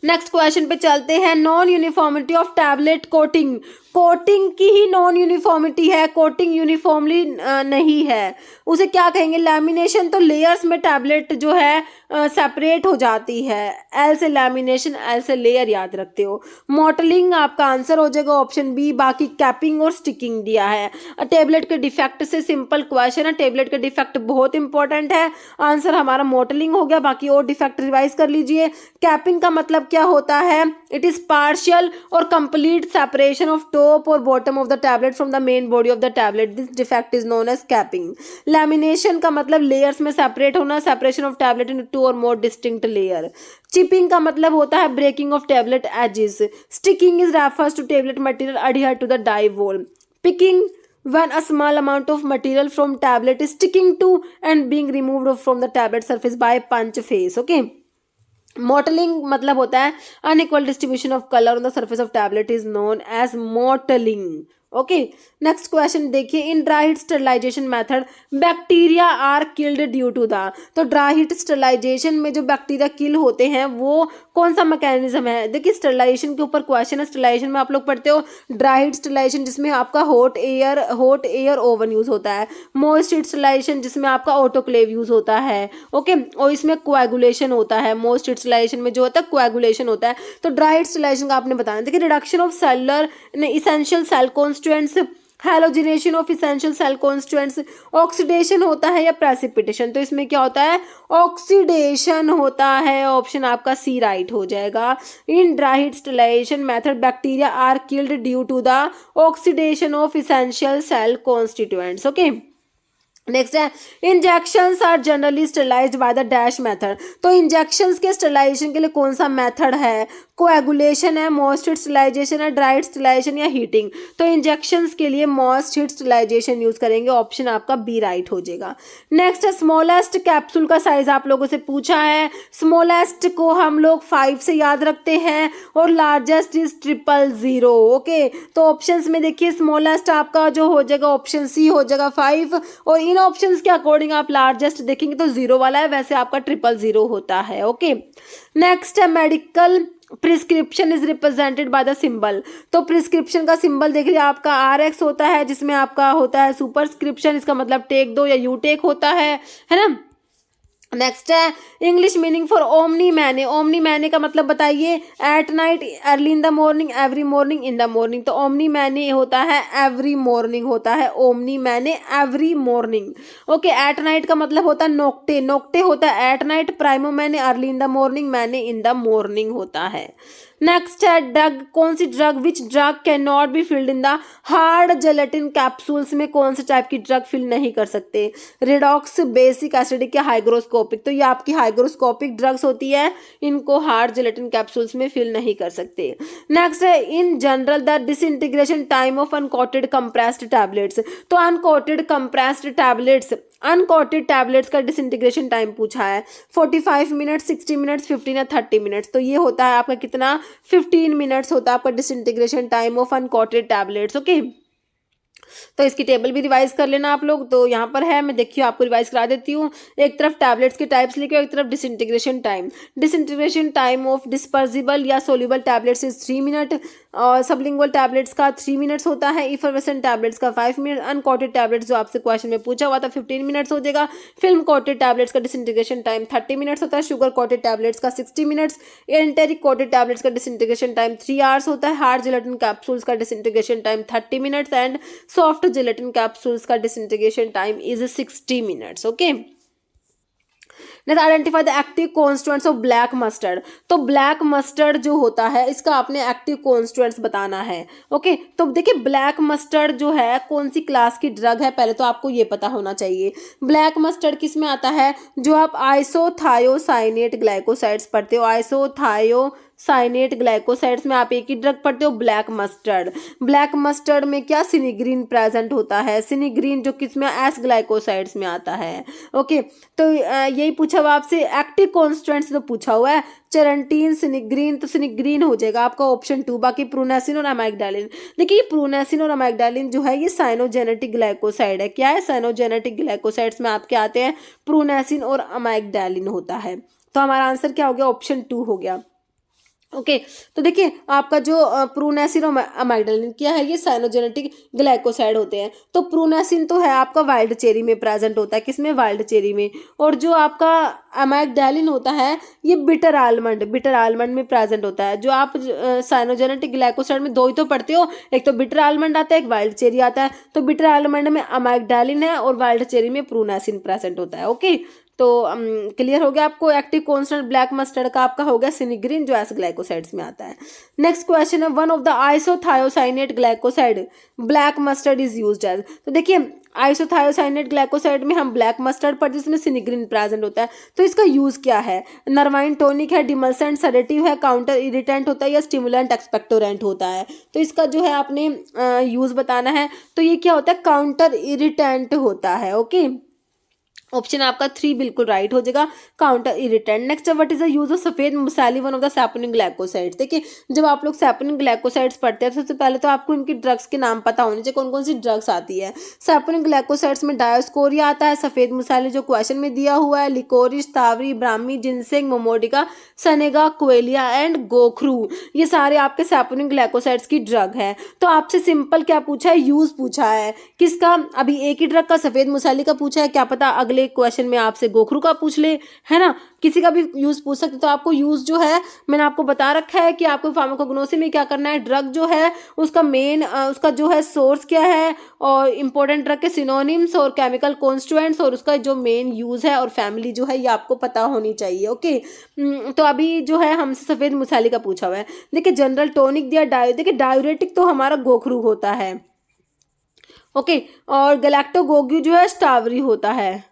नेक्स्ट क्वेश्चन पे चलते हैं। Non uniformity of tablet coating. Coating की ही नॉन यूनिफॉर्मिटी है, कोटिंग यूनिफॉर्मली नहीं है, उसे क्या कहेंगे, लैमिनेशन। तो लेयर्स में टैबलेट जो है सेपरेट हो जाती है, एल से लैमिनेशन, एल से लेयर याद रखते हो। मॉटलिंग आपका आंसर हो जाएगा ऑप्शन बी। बाकी कैपिंग और स्टिकिंग दिया है। टेबलेट के डिफेक्ट से सिंपल क्वेश्चन है, टेबलेट के डिफेक्ट बहुत इंपॉर्टेंट है, आंसर हमारा मॉटलिंग हो गया। बाकी और डिफेक्ट रिवाइज कर लीजिए। कैपिंग का मतलब क्या होता है, इट इज पार्शियल और कंप्लीट सेपरेशन ऑफ टॉप और bottom of the tablet from the main body of the tablet, this defect is known as capping. Lamination का मतलब लेयर्स में सेपरेट होना, separation of tablet in two और more distinct layer. Chipping का मतलब होता है breaking of tablet edges. Sticking is refers to tablet material adhere to the die wall. Picking when a small amount of material from tablet is sticking to and being removed from the tablet surface by punch face. Okay. Mottling मतलब होता है unequal distribution of color on the surface of tablet is known as mottling. Okay, next question देखिए। In dry heat sterilization method bacteria are killed due to the. तो dry heat sterilisation में जो bacteria kill होते हैं वो कौन सा mechanism है। देखिए स्टरलाइजेशन के ऊपर क्वेश्चन है। स्टरलाइजेशन में आप लोग पढ़ते हो ड्राई हीट स्टरलाइजेशन जिसमें आपका हॉट एयर ओवन यूज होता है। मॉइस्ट हीट स्टरलाइजेशन जिसमें आपका ऑटोक्लेव यूज होता है। ओके, और इसमें कोएगुलेशन होता है। मोस्ट हीट स्टरलाइजेशन में जो होता है कोएगुलेशन होता है। तो ड्राई हीट स्टरलाइजेशन का आपने बताना। देखिए reduction of cellular essential cell constituents, halogenation of essential cell constituents, oxidation होता है या प्रेसिपिटेशन। तो इसमें क्या होता है, ऑक्सीडेशन होता है, ऑप्शन आपका सी राइट हो जाएगा। In dry heat sterilization method bacteria are killed due to the oxidation of essential cell constituents. Okay, next है injections are generally sterilized by the dash method. तो इंजेक्शंस के स्टरलाइजेशन के लिए कौन सा मेथड है, कोएगुलेशन है, मोस्ट हीट स्टरलाइजेशन है, ड्राई हीट स्टरलाइजेशन या हीटिंग। तो इंजेक्शंस के लिए मोस्ट हीट स्टरलाइजेशन यूज करेंगे, ऑप्शन आपका बी राइट हो जाएगा। नेक्स्ट है स्मॉलेस्ट कैप्सूल का साइज आप लोगों से पूछा है। स्मॉलेस्ट को हम लोग 5 से याद रखते हैं और लार्जेस्ट इज 000। ओके, तो ऑप्शंस में देखिए स्मॉलेस्ट आपका जो हो जाएगा ऑप्शन सी हो जाएगा 5, और इन ऑप्शंस के अकॉर्डिंग आप लार्जेस्ट देखेंगे तो 0 वाला है, वैसे आपका 000 होता है। ओके, नेक्स्ट है medical prescription is represented by the symbol. तो प्रिस्क्रिप्शन का सिंबल देख लिया आपका RX होता है, जिसमें आपका होता है सुपरस्क्रिप्शन, इसका मतलब टेक दो या यू टेक होता है ना। नेक्स्ट है इंग्लिश मीनिंग फॉर ओमनी मैने। ओमनी मैने का मतलब बताइए। At night, early in the morning, every morning, in the morning. तो ओमनी मैने होता है एवरी मॉर्निंग होता है, ओमनी मैने every morning. Okay, at night का मतलब होता है नोक्टे, नोक्टे होता है एट नाइट। प्राइमो मैने अर्ली इन द मॉर्निंग, मैने इन द मॉर्निंग होता है। नेक्स्ट है ड्रग। कौन सी drug, which drug can not be filled in the hard gelatin capsules में कौन से टाइप की ड्रग फिल नहीं कर सकते? रिडॉक्स, बेसिक एसिडिक या हाइग्रोस्कोपिक। तो ये आपकी हाइग्रोस्कोपिक ड्रग्स होती है, इनको हार्ड जेलेटिन कैप्सूल्स में फिल नहीं कर सकते। नेक्स्ट है in general the disintegration time of uncoated compressed tablets. तो uncoated compressed tablets, uncoated tablets का डिसइंटीग्रेशन टाइम पूछा है। 45 मिनट्स, 60 मिनट्स, 15 या 30 मिनट्स। तो ये होता है आपका कितना, 15 मिनट्स होता है आपका disintegration time of uncoated tablets. Okay, तो इसकी टेबल भी रिवाइज कर लेना आप लोग। तो यहाँ पर है, मैं देखिए आपको रिवाइज करा देती हूँ। एक तरफ टैबलेट्स के टाइप्स लिखे, एक तरफ disintegration time. Disintegration time of dispersible या सोल्यूबल टैबलेट्स इज 3 मिनट, और सबलिंगुअल टैबलेट्स का 3 मिनट्स होता है। इफरवेसेंट टैबलेट्स का 5 मिनट। अनकोटेड टैबलेट्स जो आपसे क्वेश्चन में पूछा हुआ था 15 मिनट्स हो जाएगा। फिल्म कोटेड टैबलेट्स का डिसइंटीग्रेशन टाइम 30 मिनट्स होता है। शुगर कोटेड टैबलेट्स का 60 मिनट्स। एंटेरिक कोटेड टैबलेट्स का डिसइंटीग्रेशन टाइम 3 आवर्स होता है। हार्ड जेलेटिन कैप्सूल्स का disintegration time 30 minutes and soft gelatin capsules का disintegration time is 60 minutes. Okay, next identify the active constituents of black mustard. तो black mustard जो होता है इसका आपने एक्टिव कॉन्स्टिट्यूएंट्स बताना है। ओके, तो देखिए ब्लैक मस्टर्ड जो है कौन सी क्लास की ड्रग है, पहले तो आपको ये पता होना चाहिए। ब्लैक मस्टर्ड किस में आता है, जो आप आइसोथायोसाइनेट ग्लाइकोसाइड्स पढ़ते हो, आइसोथायोसाइनेट ग्लाइकोसाइड्स में आप एक ही ड्रग पढ़ते हो, ब्लैक मस्टर्ड। ब्लैक मस्टर्ड में क्या, सिनिग्रीन प्रेजेंट होता है। सिनिग्रीन जो किस में, एस ग्लाइकोसाइड्स में आता है। ओके, तो यही पूछा हुआ आपसे। एक्टिव कॉन्स्टिट्यूएंट्स तो पूछा हुआ है, चेरेंटीन, सिनिग्रीन, तो सिनिग्रीन हो जाएगा आपका ऑप्शन 2। बाकी प्रोनेसिन और अमाइग्डालिन। देखिए प्रोनेसिन और अमाइग्डालिन जो है ये साइनोजेनेटिक ग्लाइकोसाइड है। क्या है, साइनोजेनेटिक ग्लाइकोसाइड्स में आपके आते हैं प्रोनेसिन और अमाइग्डालिन होता है। तो हमारा आंसर क्या हो गया, ऑप्शन 2 हो गया। ओके, तो देखिए आपका जो प्रोनेसिन और अमाइग्डालिन क्या है, ये साइनोजेनेटिक ग्लाइकोसाइड होते हैं। तो प्रोनेसिन तो है आपका वाइल्ड चेरी में प्रेजेंट होता है, किसमें, वाइल्ड चेरी में। और जो आपका अमाइग्डालिन होता है ये बिटर आलमंड में प्रेजेंट होता है। जो आप साइनोजेनेटिक ग्लाइकोसाइड में दो ही तो पढ़ते हो, एक तो बिटर आलमंड आता है, एक वाइल्ड चेरी आता है। तो बिटर आलमंड में अमाइग्डालिन है और वाइल्ड चेरी में प्रोनेसिन प्रेजेंट होता है। ओके, तो क्लियर हो गया आपको। एक्टिव कॉन्स्टेंट ब्लैक मस्टर्ड का आपका हो गया सिनिग्रीन, जो एस ग्लाइकोसाइड्स में आता है। नेक्स्ट क्वेश्चन है, one of the isothiocyanate glycoside black mustard is used as. तो देखिए आइसोथायोसाइनेट ग्लाइकोसाइड में हम ब्लैक मस्टर्ड पर, जिसमें सिनिग्रीन प्रेजेंट होता है। तो इसका यूज क्या है, नर्वाइन टॉनिक है, डिमल्सेंट सेडेटिव है, काउंटर इरिटेंट होता है या स्टिमुलेंट एक्सपेक्टोरेंट होता है। तो इसका जो है आपने यूज बताना है। तो ये क्या होता है, काउंटर इरिटेंट होता है। ओके, ऑप्शन आपका 3 बिल्कुल राइट हो जाएगा, counter irritant. Next what is the use of safed musli, one of the saponin glycosides. देखिए जब आप लोग सैपोनिन ग्लाइकोसाइड्स पढ़ते हैं सबसे पहले तो आपको इनकी ड्रग्स के नाम पता होने चाहिए, कौन कौन सी ड्रग्स आती है। सैपोनिन ग्लाइकोसाइड्स में डायोस्कोरिया आता है, सफेद मसाले जो क्वेश्चन में दिया हुआ है, लिकोरिस, तावरी, brahmi, ginseng, momordica, senega, quillaia and gokhru, ये सारे आपके सैपोनिन ग्लाइकोसाइड्स की ड्रग है। तो आपसे सिंपल क्या पूछा है, यूज पूछा है किसका, अभी एक ही ड्रग का सफेद मसाले का पूछा है, क्या पता अगले क्वेश्चन में आपसे गोखरू का पूछ ले, है ना, किसी का भी यूज पूछ सकते। तो आपको यूज जो है मैंने आपको बता रखा है कि आपको फार्माकोग्नोसी में क्या करना है, ड्रग जो है उसका मेन उसका जो है सोर्स क्या है, और इंपॉर्टेंट ड्रग के सिनोनिम्स और केमिकल कॉन्स्टिट्यूएंट्स और उसका जो मेन यूज है और फैमिली जो है ये आपको पता होनी चाहिए। ओके, तो अभी जो है हमसे सफेद मसाले का पूछा हुआ है। देखिए जनरल टॉनिक दिया, देखिए डायूरेटिक तो हमारा गोखरू होता है। ओके, और गैलेक्टोगोग्यू जो है स्टावरी होता है।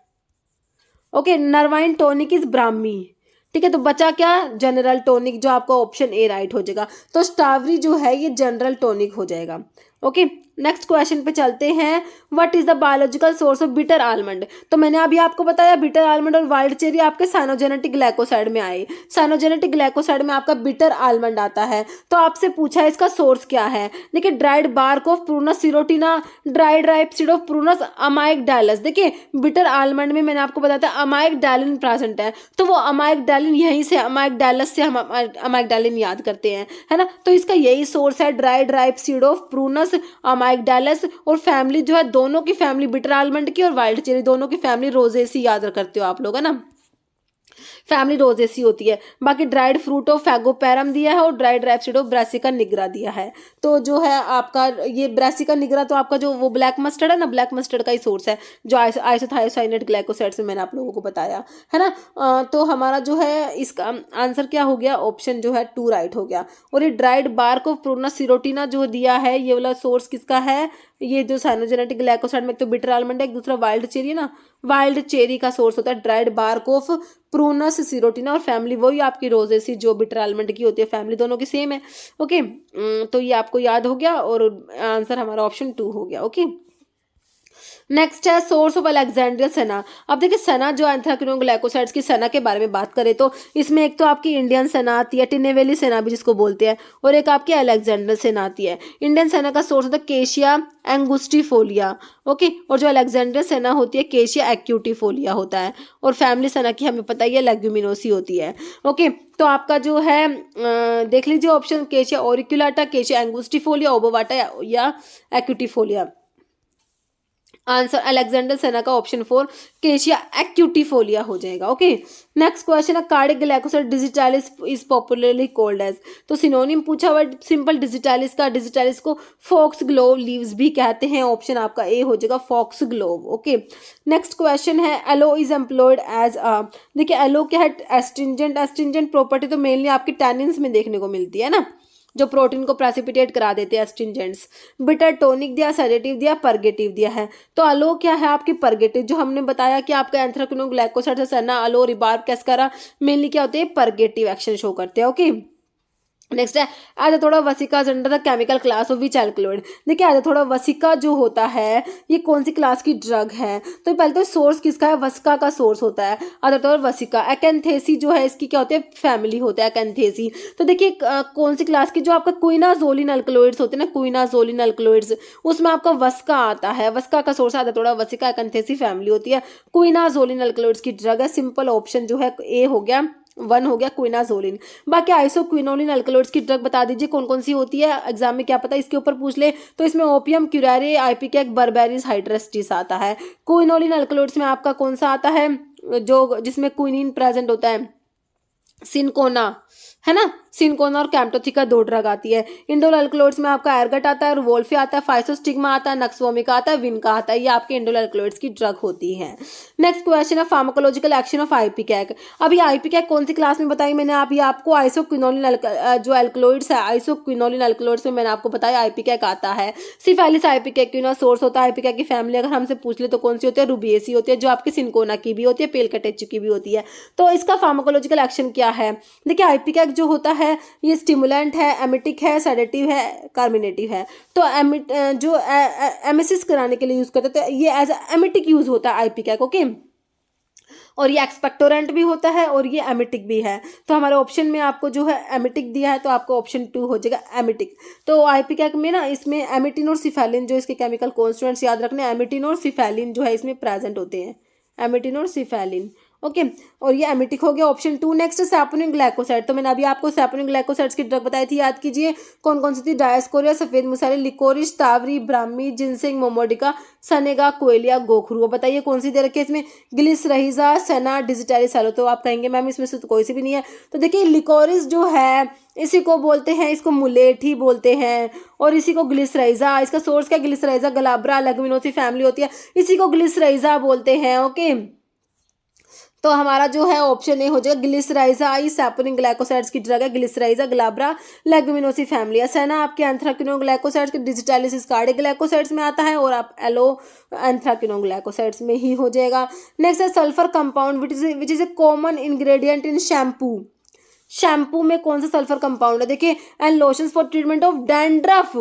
Okay, nervine tonic is Brahmi. ठीक है, तो बचा क्या, जनरल टॉनिक, जो आपका ऑप्शन ए राइट हो जाएगा। तो स्टावरी जो है ये जनरल टॉनिक हो जाएगा। ओके, नेक्स्ट क्वेश्चन पे चलते हैं। What is the biological source of bitter almond? तो मैंने अभी आपको बताया बिटर आलमंड और वाइल्ड चेरी आपके साइनोजेनेटिक ग्लाइकोसाइड में आए। साइनोजेनेटिक ग्लाइकोसाइड में आपका बिटर आलमंड आता है। तो आपसे पूछा है इसका सोर्स क्या है। देखिए dried bark of prunus serotina, dried ripe seed of prunus amygdalus. देखिए बिटर आलमंड में मैंने आपको बताया था अमाइगडाइलिन प्रेजेंट है, तो वो अमाइगडाइलिन यहीं से अमाइगडाइलस से हम अमाइगडाइलिन याद करते हैं, है ना। तो इसका यही सोर्स है dried ripe seed of prunus amygdalus. और फैमिली जो है दोनों की फैमिली बिटर आलमंड की और वाइल्ड चेरी दोनों की फैमिली रोजेसी याद करते हो आप लोग, है ना, फैमिली रोजेसी होती है। बाकी ड्राइड फ्रूट ऑफ फैगोपेरम दिया है और dried rapeseed of brassica nigra दिया है। तो जो है आपका ये ब्रासिका निग्रा तो आपका जो वो ब्लैक मस्टर्ड है ना, ब्लैक मस्टर्ड का ही सोर्स है जो आइसोथायोसाइनेट ग्लाइकोसाइड से मैंने आप लोगों को बताया, है ना। तो हमारा जो है इसका आंसर क्या हो गया, ऑप्शन जो है 2 राइट हो गया। और ये ड्राइड बार्क ऑफ प्रूनस सिरोटिना जो दिया है ये वाला सोर्स किसका है, ये जो साइनोजेनेटिक ग्लाइकोसाइड में एक तो बिटर आलमंड है, एक दूसरा वाइल्ड चेरी है ना, वाइल्ड चेरी का सोर्स होता है ड्राइड बार्क ऑफ प्रूनस सिरोटिना। और फैमिली वही आपकी रोजेसी जो बिटर आलमंड की होती है, फैमिली दोनों की सेम है। ओके, तो ये आपको याद हो गया और आंसर हमारा ऑप्शन 2 हो गया। ओके, नेक्स्ट है सोर्स ऑफ अलेक्जेंड्रिया सेना। अब देखिए सेना जो एंथ्राक्विनोन ग्लाइकोसाइड्स की सेना के बारे में बात करें तो इसमें एक तो आपकी इंडियन सेना आती है, टिनेवेली सेना भी जिसको बोलते हैं, और एक आपकी अलेक्जेंडर सेना आती है। इंडियन सेना का सोर्स होता है केशिया एंगुस्टिफोलिया, ओके, और जो अलेक्जेंडर सेना होती है केशिया एक्यूटिफोलिया होता है। और फैमिली सेना की हमें पता ही है लेग्यूमिनोसी होती है। ओके, तो आपका जो है देख लीजिए ऑप्शन केशिया ओरिकुलाटा, केशिया एंगुस्टिफोलिया, ओबोवाटा या एक्यूटिफोलिया। आंसर अलेक्जेंडर सेना का ऑप्शन 4 केशिया एक्यूटिफोलिया हो जाएगा। ओके, नेक्स्ट क्वेश्चन है cardiac glycoside digitalis is popularly called as. तो सिनोनिम पूछा हुआ सिंपल डिजिटालिस का, डिजिटालिस को फॉक्स ग्लोव लीव्स भी कहते हैं, ऑप्शन आपका ए हो जाएगा foxglove. Okay, next question है aloe is employed as a. देखिए एलो क्या है, एस्ट्रिंजेंट। एस्ट्रिंजेंट प्रॉपर्टी तो मेनली आपकी टैनिन्स में देखने को मिलती है ना, जो प्रोटीन को प्रेसिपिटेट करा देते हैं एस्ट्रिंजेंट्स। बिटर टॉनिक दिया, सेडेटिव दिया, परगेटिव दिया है। तो अलो क्या है आपकी परगेटिव, जो हमने बताया कि आपका एंथ्राक्विनोन ग्लाइकोसाइड सेना अलो रिबार्ब कैस्कारा मेनली क्या होते हैं, परगेटिव एक्शन शो करते हैं। ओके, नेक्स्ट है adhatoda vasica under the chemical class of which alkaloid. देखिए एथोडा वसिका जो होता है ये कौन सी क्लास की ड्रग है, तो पहले तो सोर्स किसका है, वस्का का सोर्स होता है एथोडा वसिका। एकेंथेसी जो है इसकी क्या होती है, फैमिली होता है एकेंथेसी। तो देखिए कौन सी क्लास की, जो आपका क्विनाजोलिन अल्कलॉइड्स होते हैं ना, क्विनाजोलिन अल्कलॉइड्स, उसमें आपका वस्का आता है, वस्का का सोर्स है एथोडा वसिका, एकेंथेसी फैमिली होती है, क्विनाजोलिन अल्कलॉइड्स की ड्रग है। सिंपल ऑप्शन जो है ए हो गया, 1 हो गया क्विनाजोलिन। बाकी आइसोक्विनोलिन अल्कलॉइड्स की ड्रग बता दीजिए कौन कौन सी होती है, एग्जाम में क्या पता इसके ऊपर पूछ ले। तो इसमें ओपियम, क्यूरारे, आइपिकेक, बर्बेरिस, हाइड्रस्टिस आता है। क्विनोलिन अल्कलॉइड्स में आपका कौन सा आता है, जो जिसमें क्विनिन प्रेजेंट होता है, सिनकोना, है ना, सिनकोना और कैम्प्टोथिका 2 ड्रग आती है। इंडोल अल्कलॉइड्स में आपका एर्गट आता है, वोल्फे आता है, फाइसोस्टिग्मा आता है, नक्सवोमिका आता है, विनका आता है, ये आपके इंडोल अल्कलॉइड्स की ड्रग होती है। नेक्स्ट क्वेश्चन है फार्माकोलॉजिकल एक्शन ऑफ आइपिकैक। अभी आइपिकैक कौन सी क्लास में बताई मैंने, अभी आपको आइसोक्विनोलिन जो अल्कलॉइड्स है, आइसोक्विनोलिन अल्कलॉइड्स में मैंने आपको बताया आइपिकैक आता है। सिफेलिस आइपिकैक क्यों ना सोर्स होता है, आइपिकैक की फैमिली अगर हमसे पूछ ले तो कौन सी होती है, रुबिएसी होती है, जो आपकी सिनकोना की भी होती है, पेलकटेचु की भी होती है। तो इसका फार्माकोलॉजिकल एक्शन क्या है, देखिए आइपिकैक जो होता है ये स्टिमुलेंट है, एमिटिक है, सेडेटिव है, कार्मिनेटिव है। तो जो एमिसिस कराने के लिए यूज करते हैं तो ये एज एमिटिक यूज होता है आइपिकैक। ओके, और ये एक्सपेक्टोरेंट भी होता है और ये एमिटिक भी है। तो हमारे ऑप्शन में आपको जो है एमिटिक दिया है, तो आपको ऑप्शन 2 हो जाएगा एमिटिक। तो आइपिकैक में ना इसमें एमिटिन और सिफेलिन जो इसके केमिकल कॉन्स्टिट्यूएंट्स याद रखने, एमिटिन और सिफेलिन जो है इसमें प्रेजेंट होते हैं, एमिटिन और सिफेलिन। ओके, और ये एमिटिक हो गया ऑप्शन 2। Next saponin glycoside. तो मैंने अभी आपको सैपोनिन ग्लाइकोसाइड्स की ड्रग बताई थी, याद कीजिए कौन कौन सी थी, डायस्कोरिया, सफेद मुसाले, लिकोरिस, तावरी, ब्राह्मी, जिनसिंग, मोमोडिका, सनेगा, कोयलिया, गोखरू। बताइए कौन सी दे रखी है इसमें, ग्लिसरहिजा, सेना, डिजिटालिस। तो आप कहेंगे मैम इसमें से तो कोई सी भी नहीं है। तो देखिए लिकोरिस जो है इसी को बोलते हैं, इसको मुलेठी बोलते हैं, और इसी को ग्लिसरहिजा, इसका सोर्स क्या, ग्लिसरहिजा गलाब्रा लेगुमिनोसी फैमिली होती है, इसी को ग्लिसरहिजा बोलते हैं। ओके, तो हमारा जो है ऑप्शन ए हो जाएगा ग्लिसराइजा। ई सैपोनिन ग्लाइकोसाइड्स की ड्रग है, ग्लिसराइजा ग्लाब्रा लेगुमिनोसी फैमिली है। सेना आपके एंथ्राक्विनोन ग्लाइकोसाइड्स के डिजिटालिस कार्डिक ग्लाइकोसाइड्स में आता है, और आप एलो एंथ्राक्विनोन ग्लाइकोसाइड्स में ही हो जाएगा। नेक्स्ट है sulphur compound which is a common ingredient in shampoo. Shampoo में कौन सा सल्फर कंपाउंड है, देखिए, and lotions for treatment of dandruff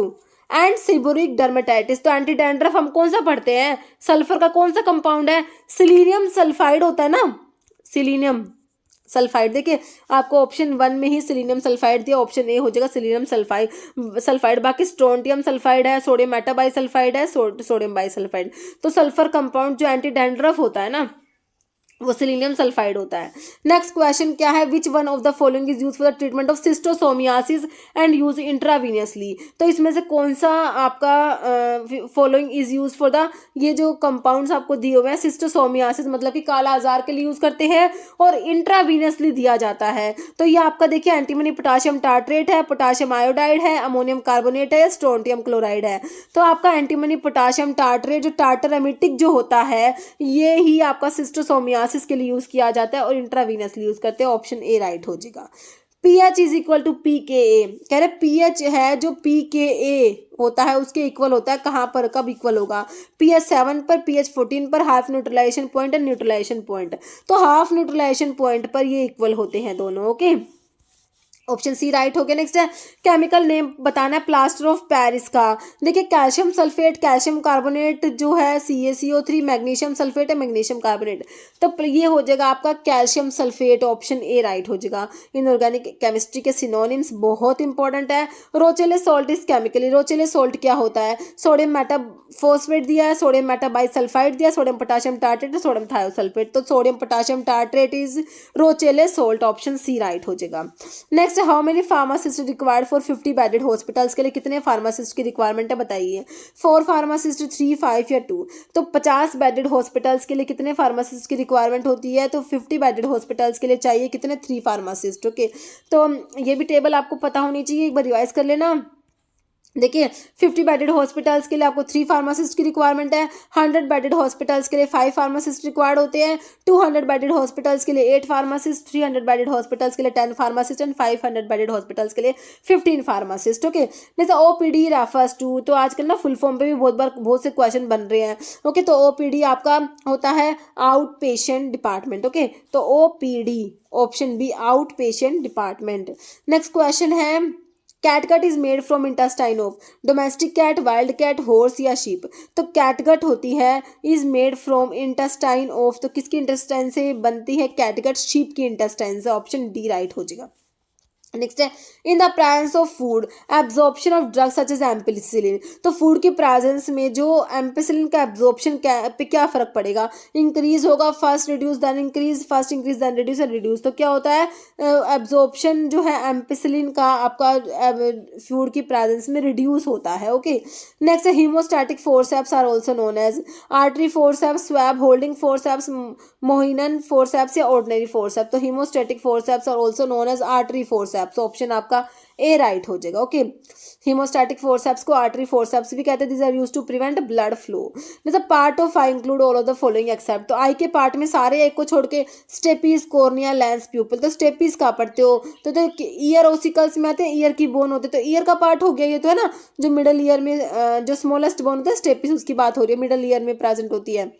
and seborrhoeic dermatitis. तो एंटी डैंड्रफ हम कौन सा पढ़ते हैं, सल्फर का कौन सा कंपाउंड है, सिलीनियम सल्फाइड होता है ना, सिलीनियम सल्फाइड। देखिए आपको ऑप्शन 1 में ही सिलीनियम सल्फाइड दिया, ऑप्शन ए हो जाएगा सिलीनियम सल्फाइड। बाकी स्ट्रोंटियम सल्फाइड है, सोडियम मेटाबाइसल्फाइड है, सोडियम बाइसल्फाइड। तो सल्फर कंपाउंड जो एंटी डैंड्रफ होता है ना वो सिलीनियम सल्फाइड होता है। नेक्स्ट क्वेश्चन क्या है, which one of the following is use for the treatment of schistosomiasis and use intravenously. तो इसमें से कौन सा आपका following is use for the, ये जो कंपाउंड्स आपको दिए हुए हैं सिस्टोसोमियासिस मतलब कि काला आजार के लिए यूज करते हैं और इंट्रावीनियसली दिया जाता है। तो ये आपका देखिए एंटीमनी पोटाशियम टार्ट्रेट है, पोटाशियम आयोडाइड है, अमोनियम कार्बोनेट है, स्ट्रोंटियम क्लोराइड है। तो आपका एंटीमनी पोटाशियम टार्ट्रेट जो टार्टर एमिटिक जो होता है ये ही आपका सिस्टोसोमियासिस के लिए यूज किया जाता है और इंट्रावीनसली यूज करते हैं, ऑप्शन ए राइट हो जाएगा। PH is equal to p K a, कह रहे पीएच है जो पी के ए होता है उसके इक्वल होता है, कहाँ पर कब इक्वल होगा, पीएच 7 पर, पीएच 14 पर, half neutralisation point and neutralisation point. तो हाफ न्यूट्रलाइजेशन पॉइंट पर ये इक्वल होते हैं दोनों, ओके ऑप्शन सी राइट हो गया। नेक्स्ट है केमिकल नेम बताना है प्लास्टर ऑफ पेरिस का। देखिए कैल्शियम सल्फेट, कैल्शियम कार्बोनेट जो है CaCO3, मैग्नीशियम सल्फेट है, मैग्नीशियम कार्बोनेट। तो ये हो जाएगा आपका calcium sulphate, option A right हो जाएगा। इनऑर्गेनिक केमिस्ट्री के सिनोनिम्स बहुत इंपॉर्टेंट है। Rochelle salt is chemically, Rochelle salt क्या होता है, सोडियम मेटाफॉस्फेट दिया है, सोडियम मेटाबाइसल्फाइड दिया, sodium potassium tartrate, sodium thiosulphate. तो sodium potassium tartrate is Rochelle salt, option C right हो जाएगा। Next how many pharmacist required for 50 bedded hospitals, के लिए कितने फार्मासिस्ट की रिक्वायरमेंट है बताइए, 4 फार्मासिस्ट, 3, 5 या 2। तो 50 बेडेड हॉस्पिटल्स के लिए कितने फार्मासिस्ट की रिक्वायरमेंट होती है, तो 50 बेडेड हॉस्पिटल्स के लिए चाहिए कितने, 3 फार्मासिस्ट, ओके। तो ये भी टेबल आपको पता होनी चाहिए, एक बार रिवाइज कर लेना। देखिए 50 बेडेड हॉस्पिटल्स के लिए आपको 3 फार्मासिस्ट की रिक्वायरमेंट है, 100 बेडेड हॉस्पिटल्स के लिए 5 फार्मासिस्ट रिक्वायर्ड होते हैं, 200 बेडेड हॉस्पिटल्स के लिए 8 फार्मासिस्ट, 300 बेडेड हॉस्पिटल्स के लिए 10 फार्मासिस्ट एंड 500 बेडेड हॉस्पिटल्स के लिए 15 फार्मासिस्ट, ओके। जैसे OPD रेफर्स टू, तो आजकल ना फुल फॉर्म पे भी बहुत से क्वेश्चन बन रहे हैं, ओके। तो OPD आपका होता है आउट पेशेंट डिपार्टमेंट, ओके। तो OPD option B out patient department. Next question है catgut is made from intestine of domestic cat, wild cat, horse या शीप। तो कैटगट होती है is made from intestine of, तो किसकी इंटेस्टाइन से बनती है कैटगट, शीप की इंटेस्टाइन से, ऑप्शन डी राइट हो जाएगा। नेक्स्ट है in the presence of food absorption of drugs such as ampicillin. तो फूड के प्रेजेंस में जो एम्पिसिलिन का एब्जॉर्प्शन पे क्या फर्क पड़ेगा, इंक्रीज होगा, first reduce then increase, first increase then reduce and reduce. तो क्या होता है एब्जॉर्प्शन जो है एम्पिसिलिन का आपका फूड की प्रेजेंस में रिड्यूस होता है, ओके। नेक्स्ट है haemostatic forceps are also known as artery forceps, swab holding forceps, Moynihan forceps या ऑर्डिनरी फोर्सेप्स। तो haemostatic forceps are also known as artery forceps, option आपका ए राइट हो जाएगा, ओके। हीमोस्टैटिक फोर्सेप्स को artery forceps भी कहते हैं, this are used to prevent blood flow. मतलब part of eye include all of the following except, तो eye के पार्ट में सारे एक को छोड़ के स्टेपीज, कॉर्निया, लेंस, प्यूपल। तो स्टेपीज का पढ़ते हो तो ईयर ओसिकल्स में आते हैं, ईयर की बोन होते, तो ईयर का पार्ट हो गया ये, तो है ना जो मिडल ईयर में जो स्मॉलेस्ट बोन होता है स्टेपीज, उसकी बात हो रही है, मिडल ईयर में प्रेजेंट होती है।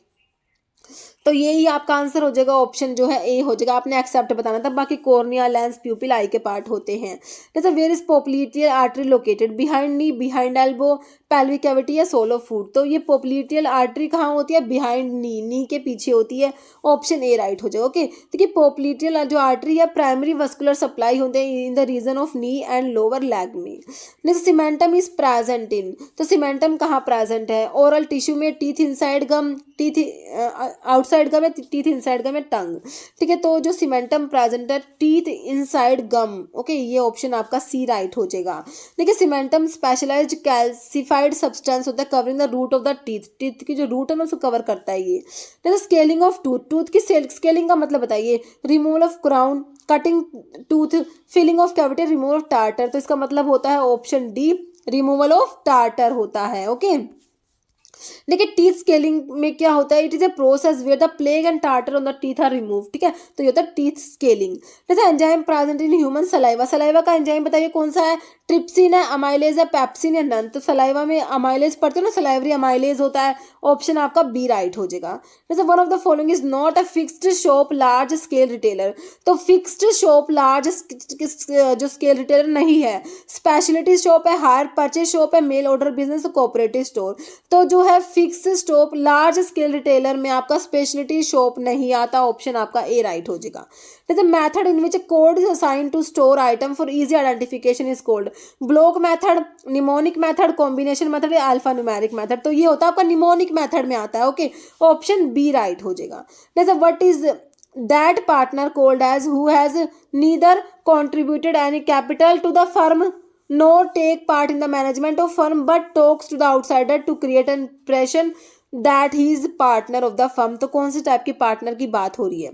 तो यही आपका आंसर हो जाएगा, ऑप्शन जो है ए हो जाएगा, आपने एक्सेप्ट बताना था। बाकी कॉर्निया, लेंस, प्यूपिल आई के पार्ट होते हैं। जैसे where is popliteal artery located, behind knee, behind elbow, pelvic cavity या सोलो फूट। तो ये पोप्लिटियल आर्टरी कहाँ होती है, बिहाइंड नी के पीछे होती है, ऑप्शन ए राइट हो जाएगा, ओके। देखिए पोप्लिटियल जो आर्टरी है प्राइमरी वस्कुलर सप्लाई होते हैं in the region of knee and lower leg में। Next cementum is present in, तो सीमेंटम कहाँ प्रेजेंट है, ओरल टिश्यू में, teeth inside gum, teeth outside gum है, टीथ इनसाइड गम है, टंग, ठीक है। तो जो सीमेंटम प्रेजेंट है टीथ इनसाइड गम, ओके, ये ऑप्शन आपका सी राइट हो जाएगा। देखिए सीमेंटम स्पेशलाइज्ड कैल्सिफाइड सब्सटेंस होता है covering the root of the teeth, teeth की जो रूट है ना उसको कवर करता है ये। देखो स्केलिंग ऑफ टूथ, टूथ की स्केलिंग का मतलब बताइए, removal of crown, cutting tooth, filling of cavity, removal of tartar. तो इसका मतलब होता है option D removal of tartar होता है, ओके। देखिए टीथ स्केलिंग में क्या होता है, it is a process where the plaque and tartar on the teeth are remove, ठीक है, तो ये होता है टीथ स्केलिंग। जैसे enzyme present in human saliva, saliva का एंजाइम बताइए कौन सा है, ट्रिप्सिन है, अमाइलेज है, पेप्सिन या नन, तो सलाइवा में अमाइलेज पढ़ते हो ना, सलाइवरी अमाइलेज होता है, ऑप्शन आपका बी राइट हो जाएगा। जैसे one of the following is not a fixed shop large scale retailer, तो फिक्स्ड शॉप लार्ज जो स्केल रिटेलर नहीं है, स्पेशलिटी शॉप है, हायर परचेज शॉप है, mail order business, cooperative store, तो जो है fix stop large scale retailer में आपका स्पेशलिटी शॉप नहीं आता, ऑप्शन आपका ए राइट हो जाएगा। जैसे method in which code is assign to store item for easy identification is called block method, mnemonic method, combination method या अल्फा न्यूमेरिक मेथड, तो ये होता है आपका निमोनिक मेथड में आता है, ओके, ऑप्शन बी राइट हो जाएगा। जैसे what is that partner called as who has neither contributed any capital to the firm nor take part in the management of firm but talks to the outsider to create an impression that he is partner of the firm, तो कौन से type के partner की बात हो रही है,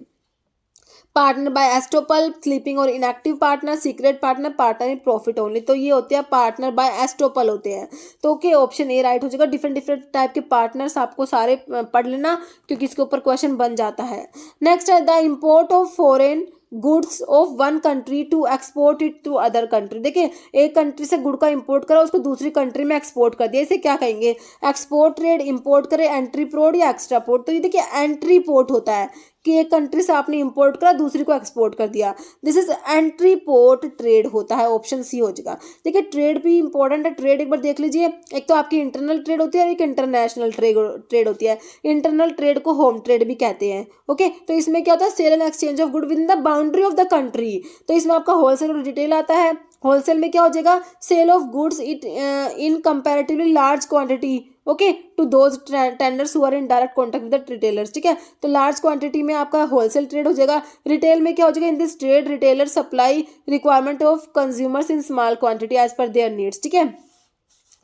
partner by estoppel, sleeping और inactive partner, secret partner, partner in profit only, तो ये होते हैं पार्टनर बाय एस्टोपल होते हैं, तो ओके ऑप्शन ए राइट हो जाएगा। डिफरेंट डिफरेंट टाइप के पार्टनर्स आपको सारे पढ़ लेना क्योंकि इसके ऊपर क्वेश्चन बन जाता है। नेक्स्ट है the import of foreign goods of one country to export it to other country, देखिए एक कंट्री से गुड का इंपोर्ट करा उसको दूसरी कंट्री में एक्सपोर्ट कर दिया, इसे क्या कहेंगे, एक्सपोर्ट ट्रेड, इंपोर्ट करे, एंट्री पोर्ट या एक्स्ट्रा पोर्ट, तो ये देखिए एंट्री पोर्ट होता है कि एक कंट्री से आपने इंपोर्ट करा दूसरी को एक्सपोर्ट कर दिया, this is entry port trade होता है, ऑप्शन सी हो जाएगा। देखिए ट्रेड भी इंपॉर्टेंट है, ट्रेड एक बार देख लीजिए, एक तो आपकी इंटरनल ट्रेड होती है और एक इंटरनेशनल ट्रेड होती है, इंटरनल ट्रेड को होम ट्रेड भी कहते हैं, ओके, तो इसमें क्या होता है, sale and exchange of good within the boundary of the country, तो इसमें आपका होलसेल और रिटेल आता है, होलसेल में क्या हो जाएगा, sale of goods it in comparatively large quantity, okay, to those tenders who are in direct contact with the retailers, ठीक है, तो लार्ज क्वांटिटी में आपका होलसेल ट्रेड हो जाएगा। रिटेल में क्या हो जाएगा, in this trade retailer supply requirement of consumers in small quantity as per their needs, ठीक है,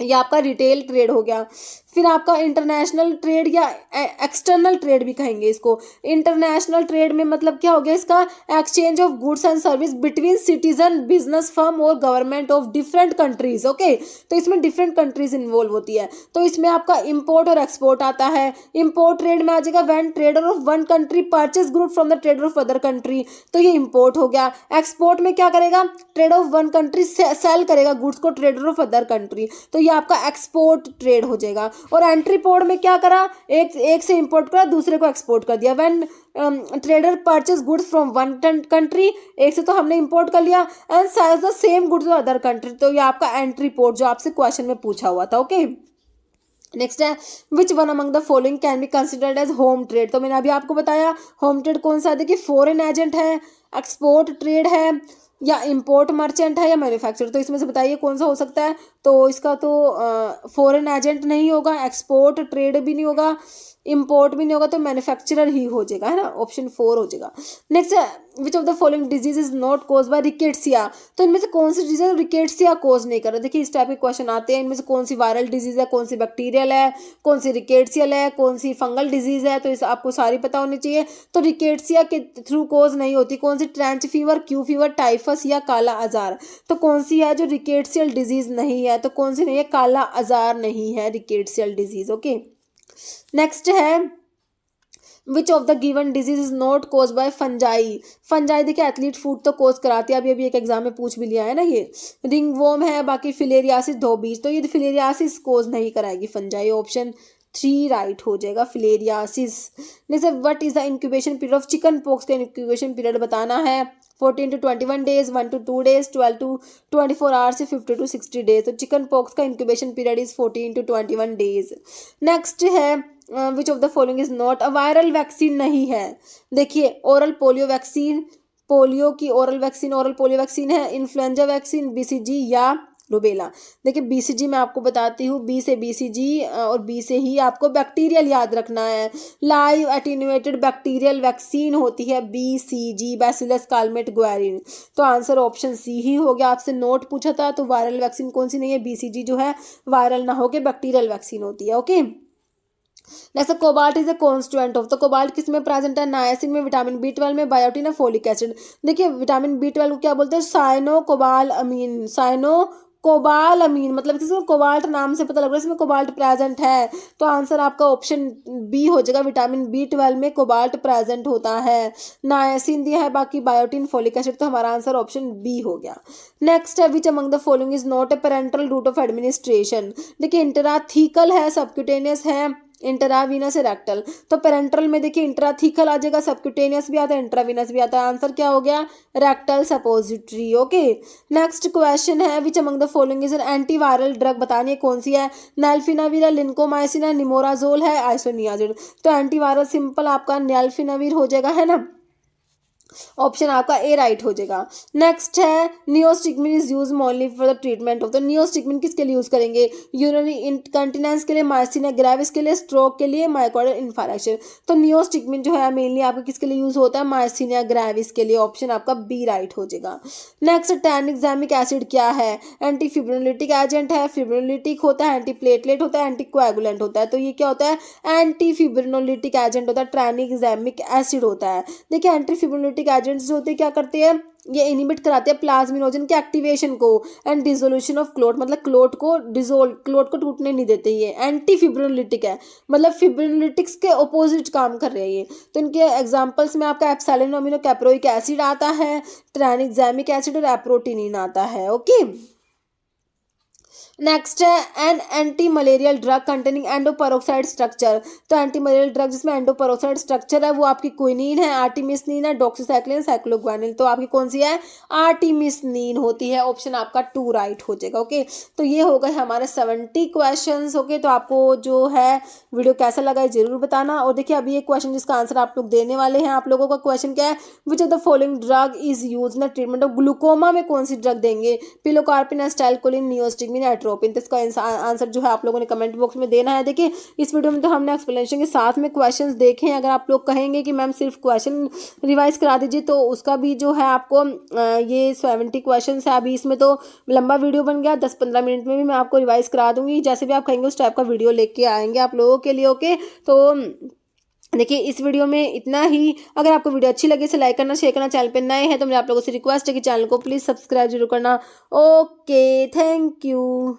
ये आपका रिटेल ट्रेड हो गया। फिर आपका इंटरनेशनल ट्रेड या एक्सटर्नल ट्रेड भी कहेंगे इसको, इंटरनेशनल ट्रेड में मतलब क्या हो गया इसका, exchange of goods and service between citizen, business firm और government of different countries, okay, तो इसमें डिफरेंट कंट्रीज इन्वॉल्व होती है, तो इसमें आपका इंपोर्ट और एक्सपोर्ट आता है। इंपोर्ट ट्रेड में आ जाएगा when trader of one country purchase good from the trader of other country, तो ये इंपोर्ट हो गया। एक्सपोर्ट में क्या करेगा, trader of one country sale करेगा गुड्स को ट्रेडर ऑफ अदर कंट्री, तो ये आपका एक्सपोर्ट ट्रेड हो जाएगा। और एंट्री पोर्ट में क्या करा, एक से इंपोर्ट करा दूसरे को एक्सपोर्ट कर दिया, when trader purchase goods from one country, एक से तो हमने इंपोर्ट कर लिया, and sells the same goods to other country, तो ये आपका एंट्री पोर्ट जो आपसे क्वेश्चन में पूछा हुआ था, ओके। नेक्स्ट है which one among the following can be considered age home trade, तो मैंने अभी आपको बताया होम ट्रेड कौन सा है, देखिए फॉरेन एजेंट है, एक्सपोर्ट ट्रेड है, या इंपोर्ट मर्चेंट है, या मैन्युफैक्चर, तो इसमें से बताइए कौन सा हो सकता है, तो इसका तो फॉरेन एजेंट नहीं होगा, एक्सपोर्ट ट्रेड भी नहीं होगा, इंपोर्ट भी नहीं होगा, तो मैन्युफैक्चरर ही हो जाएगा, है ना, ऑप्शन 4 हो जाएगा। नेक्स्ट है which of the following disease is not cause by rickettsia, तो इनमें से कौन सी डिजीज रिकेट्सिया कोज नहीं कर रहा, देखिए इस टाइप के क्वेश्चन आते हैं, इनमें से कौन सी वायरल डिजीज है, कौन सी बैक्टीरियल है, कौन सी रिकेट्सियल है, कौन सी फंगल डिजीज है, तो इस आपको सारी पता होनी चाहिए। तो रिकेट्सिया के थ्रू कोज नहीं होती, कौन सी trench fever, Q fever, typhus या काला आजार, तो कौन सी है जो रिकेट्सियल डिजीज नहीं है, तो कौन सी नहीं है, काला आजार नहीं है रिकेट्सियल डिजीज, ओके। नेक्स्ट है which of the given disease is not cause by fungi, fungi देखिए एथलीट फूड तो कोज कराती है, अभी एक एग्जाम में पूछ भी लिया है ना, ये रिंग वॉर्म है, बाकी फिलेरियासिस धोबीज, तो ये फिलेरियासिस कोज नहीं कराएगी फंजाई, ऑप्शन 3 राइट हो जाएगा फिलेरियासिस। जैसे what is the incubation period of chickenpox का इंक्यूबेशन पीरियड बताना है, 14 to 21 days, 1 to 2 days, 12 to 24 hours से 50 to 60 डेज, तो चिकन पॉक्स का incubation period is 14 to 21 days. Next है which of the following is not a viral vaccine नहीं है, देखिए ओरल पोलियो वैक्सीन, पोलियो की oral vaccine oral polio vaccine है, influenza vaccine, BCG या rubella, देखिए बीसीजी मैं आपको बताती हूँ, बी से बीसीजी और बी से ही आपको बैक्टीरियल याद रखना है, लाइव एटीन्यूएटेड बैक्टीरियल वैक्सीन होती है बीसीजी, बैसिलस कालमेट ग्वारिन, तो आंसर ऑप्शन सी ही हो गया। आपसे नोट पूछा था तो वायरल वैक्सीन कौन सी नहीं है, बीसीजी जो है वायरल ना होके बैक्टीरियल वैक्सीन होती है, ओके। जैसे cobalt is a constituent of, तो कोबाल्ट किस में प्रेजेंट है, नायसिन में, विटामिन B12 में, बायोटिन है, फोलिक एसिड, देखिए विटामिन B12 को क्या बोलते हैं, साइनो कोबाल अमीन, साइनो कोबालामीन, मतलब इसमें कोबाल्ट नाम से पता लग रहा है इसमें कोबाल्ट प्रेजेंट है, तो आंसर आपका ऑप्शन बी हो जाएगा। विटामिन B12 में कोबाल्ट प्रेजेंट होता है। नायसिन दिया है, बाकी बायोटिन, फोलिक एसिड, तो हमारा आंसर ऑप्शन बी हो गया। नेक्स्ट है which among the following is not a parental route of administration. देखिए इंट्राथीकल है, सबक्यूटेनियस है, इंट्रावीनस है, रेक्टल। तो पेरेंट्रल में देखिए इंट्राथीकल आ जाएगा, सबक्यूटेनियस भी आता है, इंट्रावीनस भी आता है। आंसर क्या हो गया? Rectal suppository. Okay, next question है which among the following is an antiviral drug, बतानी है कौन सी है? नेल्फिनाविर है, लिंकोमाइसिन है, निमोराजोल है, आइसोनियाजिड। तो एंटीवायरल सिंपल आपका नेल्फिनाविर हो जाएगा, है ना। ऑप्शन आपका ए राइट हो जाएगा। नेक्स्ट है neostigmine is use only for the treatment of, तो नियोस्टिग्मिन किसके लिए यूज करेंगे? यूरिनरी इनकंटिनेंस के लिए, माइसिना ग्रेविस के लिए, स्ट्रोक के लिए, माइकोइडल इन्फारेक्शन। तो नियोस्टिग्मिन जो है मेनली आपका किसके लिए यूज होता है? माइसिना ग्रेविस के लिए। ऑप्शन आपका बी राइट हो जाएगा। नेक्स्ट ट्रानिक्सामिक एसिड क्या है? एंटी फिब्रिनोलिटिक एजेंट है, फिब्रिनोलिटिक होता है, एंटी प्लेटलेट होता है, एंटी कोएगुलेंट होता है। तो ये क्या होता है? एंटी फिब्रिनोलिटिक एजेंट होता है, ट्रानिक्सामिक एसिड होता है। देखिए एंटी फिब्रिनोलिटिक एजेंट्स जो होते हैं क्या करते हैं? ये इनिबिट कराते हैं प्लाज्मिनोजन के एक्टिवेशन को एंड डिसोल्यूशन ऑफ क्लोट, मतलब क्लोट को टूटने नहीं देते। ये एंटी फिब्रिनोलिटिक है, मतलब फिब्रिनोलिटिक्स के ऑपोजिट काम कर रहे हैं ये। तो इनके एग्जांपल्स में आपका एप्सिलॉन अमीनो कैप्रोइक एसिड आता है, ट्रानिक्सामिक एसिड और एप्रोटिनिन आता है। ओके, नेक्स्ट है an anti malarial drug containing endoperoxide structure. तो एंटी मलेरियल ड्रग जिसमें एंडोपेरोक्साइड स्ट्रक्चर है वो आपकी क्विनीन है, आर्टिमिसनीन है, डॉक्सीसाइक्लिन, साइक्लोग्वानिल। तो आपकी कौन सी है? आर्टिमिसनीन होती है। ऑप्शन आपका 2 राइट हो जाएगा। ओके, तो ये हो गए हमारे 70 क्वेश्चंस। ओके, तो आपको जो है वीडियो कैसा लगा है जरूर बताना। और देखिए अभी एक क्वेश्चन जिसका आंसर आप लोग देने वाले हैं, आप लोगों का क्वेश्चन क्या है? Which of the following drug is use in treatment of glaucoma में कौन सी ड्रग देंगे? Pilocarpine, acetylcholine, neostigmine, atropine. तो इसका आंसर जो है आप लोगों ने कमेंट बॉक्स में देना है। देखिए इस वीडियो में तो हमने एक्सप्लेनेशन के साथ में क्वेश्चंस देखे हैं। अगर आप लोग कहेंगे कि मैम सिर्फ क्वेश्चन रिवाइज करा दीजिए तो उसका भी जो है आपको ये 70 क्वेश्चन है। अभी इसमें तो लंबा वीडियो बन गया, 10-15 मिनट में भी मैं आपको रिवाइज करा दूंगी। जैसे भी आप कहेंगे उस टाइप का वीडियो लेके आएंगे आप लोगों के लिए। ओके, तो देखिए इस वीडियो में इतना ही। अगर आपको वीडियो अच्छी लगे इसे लाइक करना, शेयर करना, चैनल पे नए हैं तो मेरे आप लोगों से रिक्वेस्ट है कि चैनल को प्लीज़ सब्सक्राइब जरूर करना। Okay, thank you.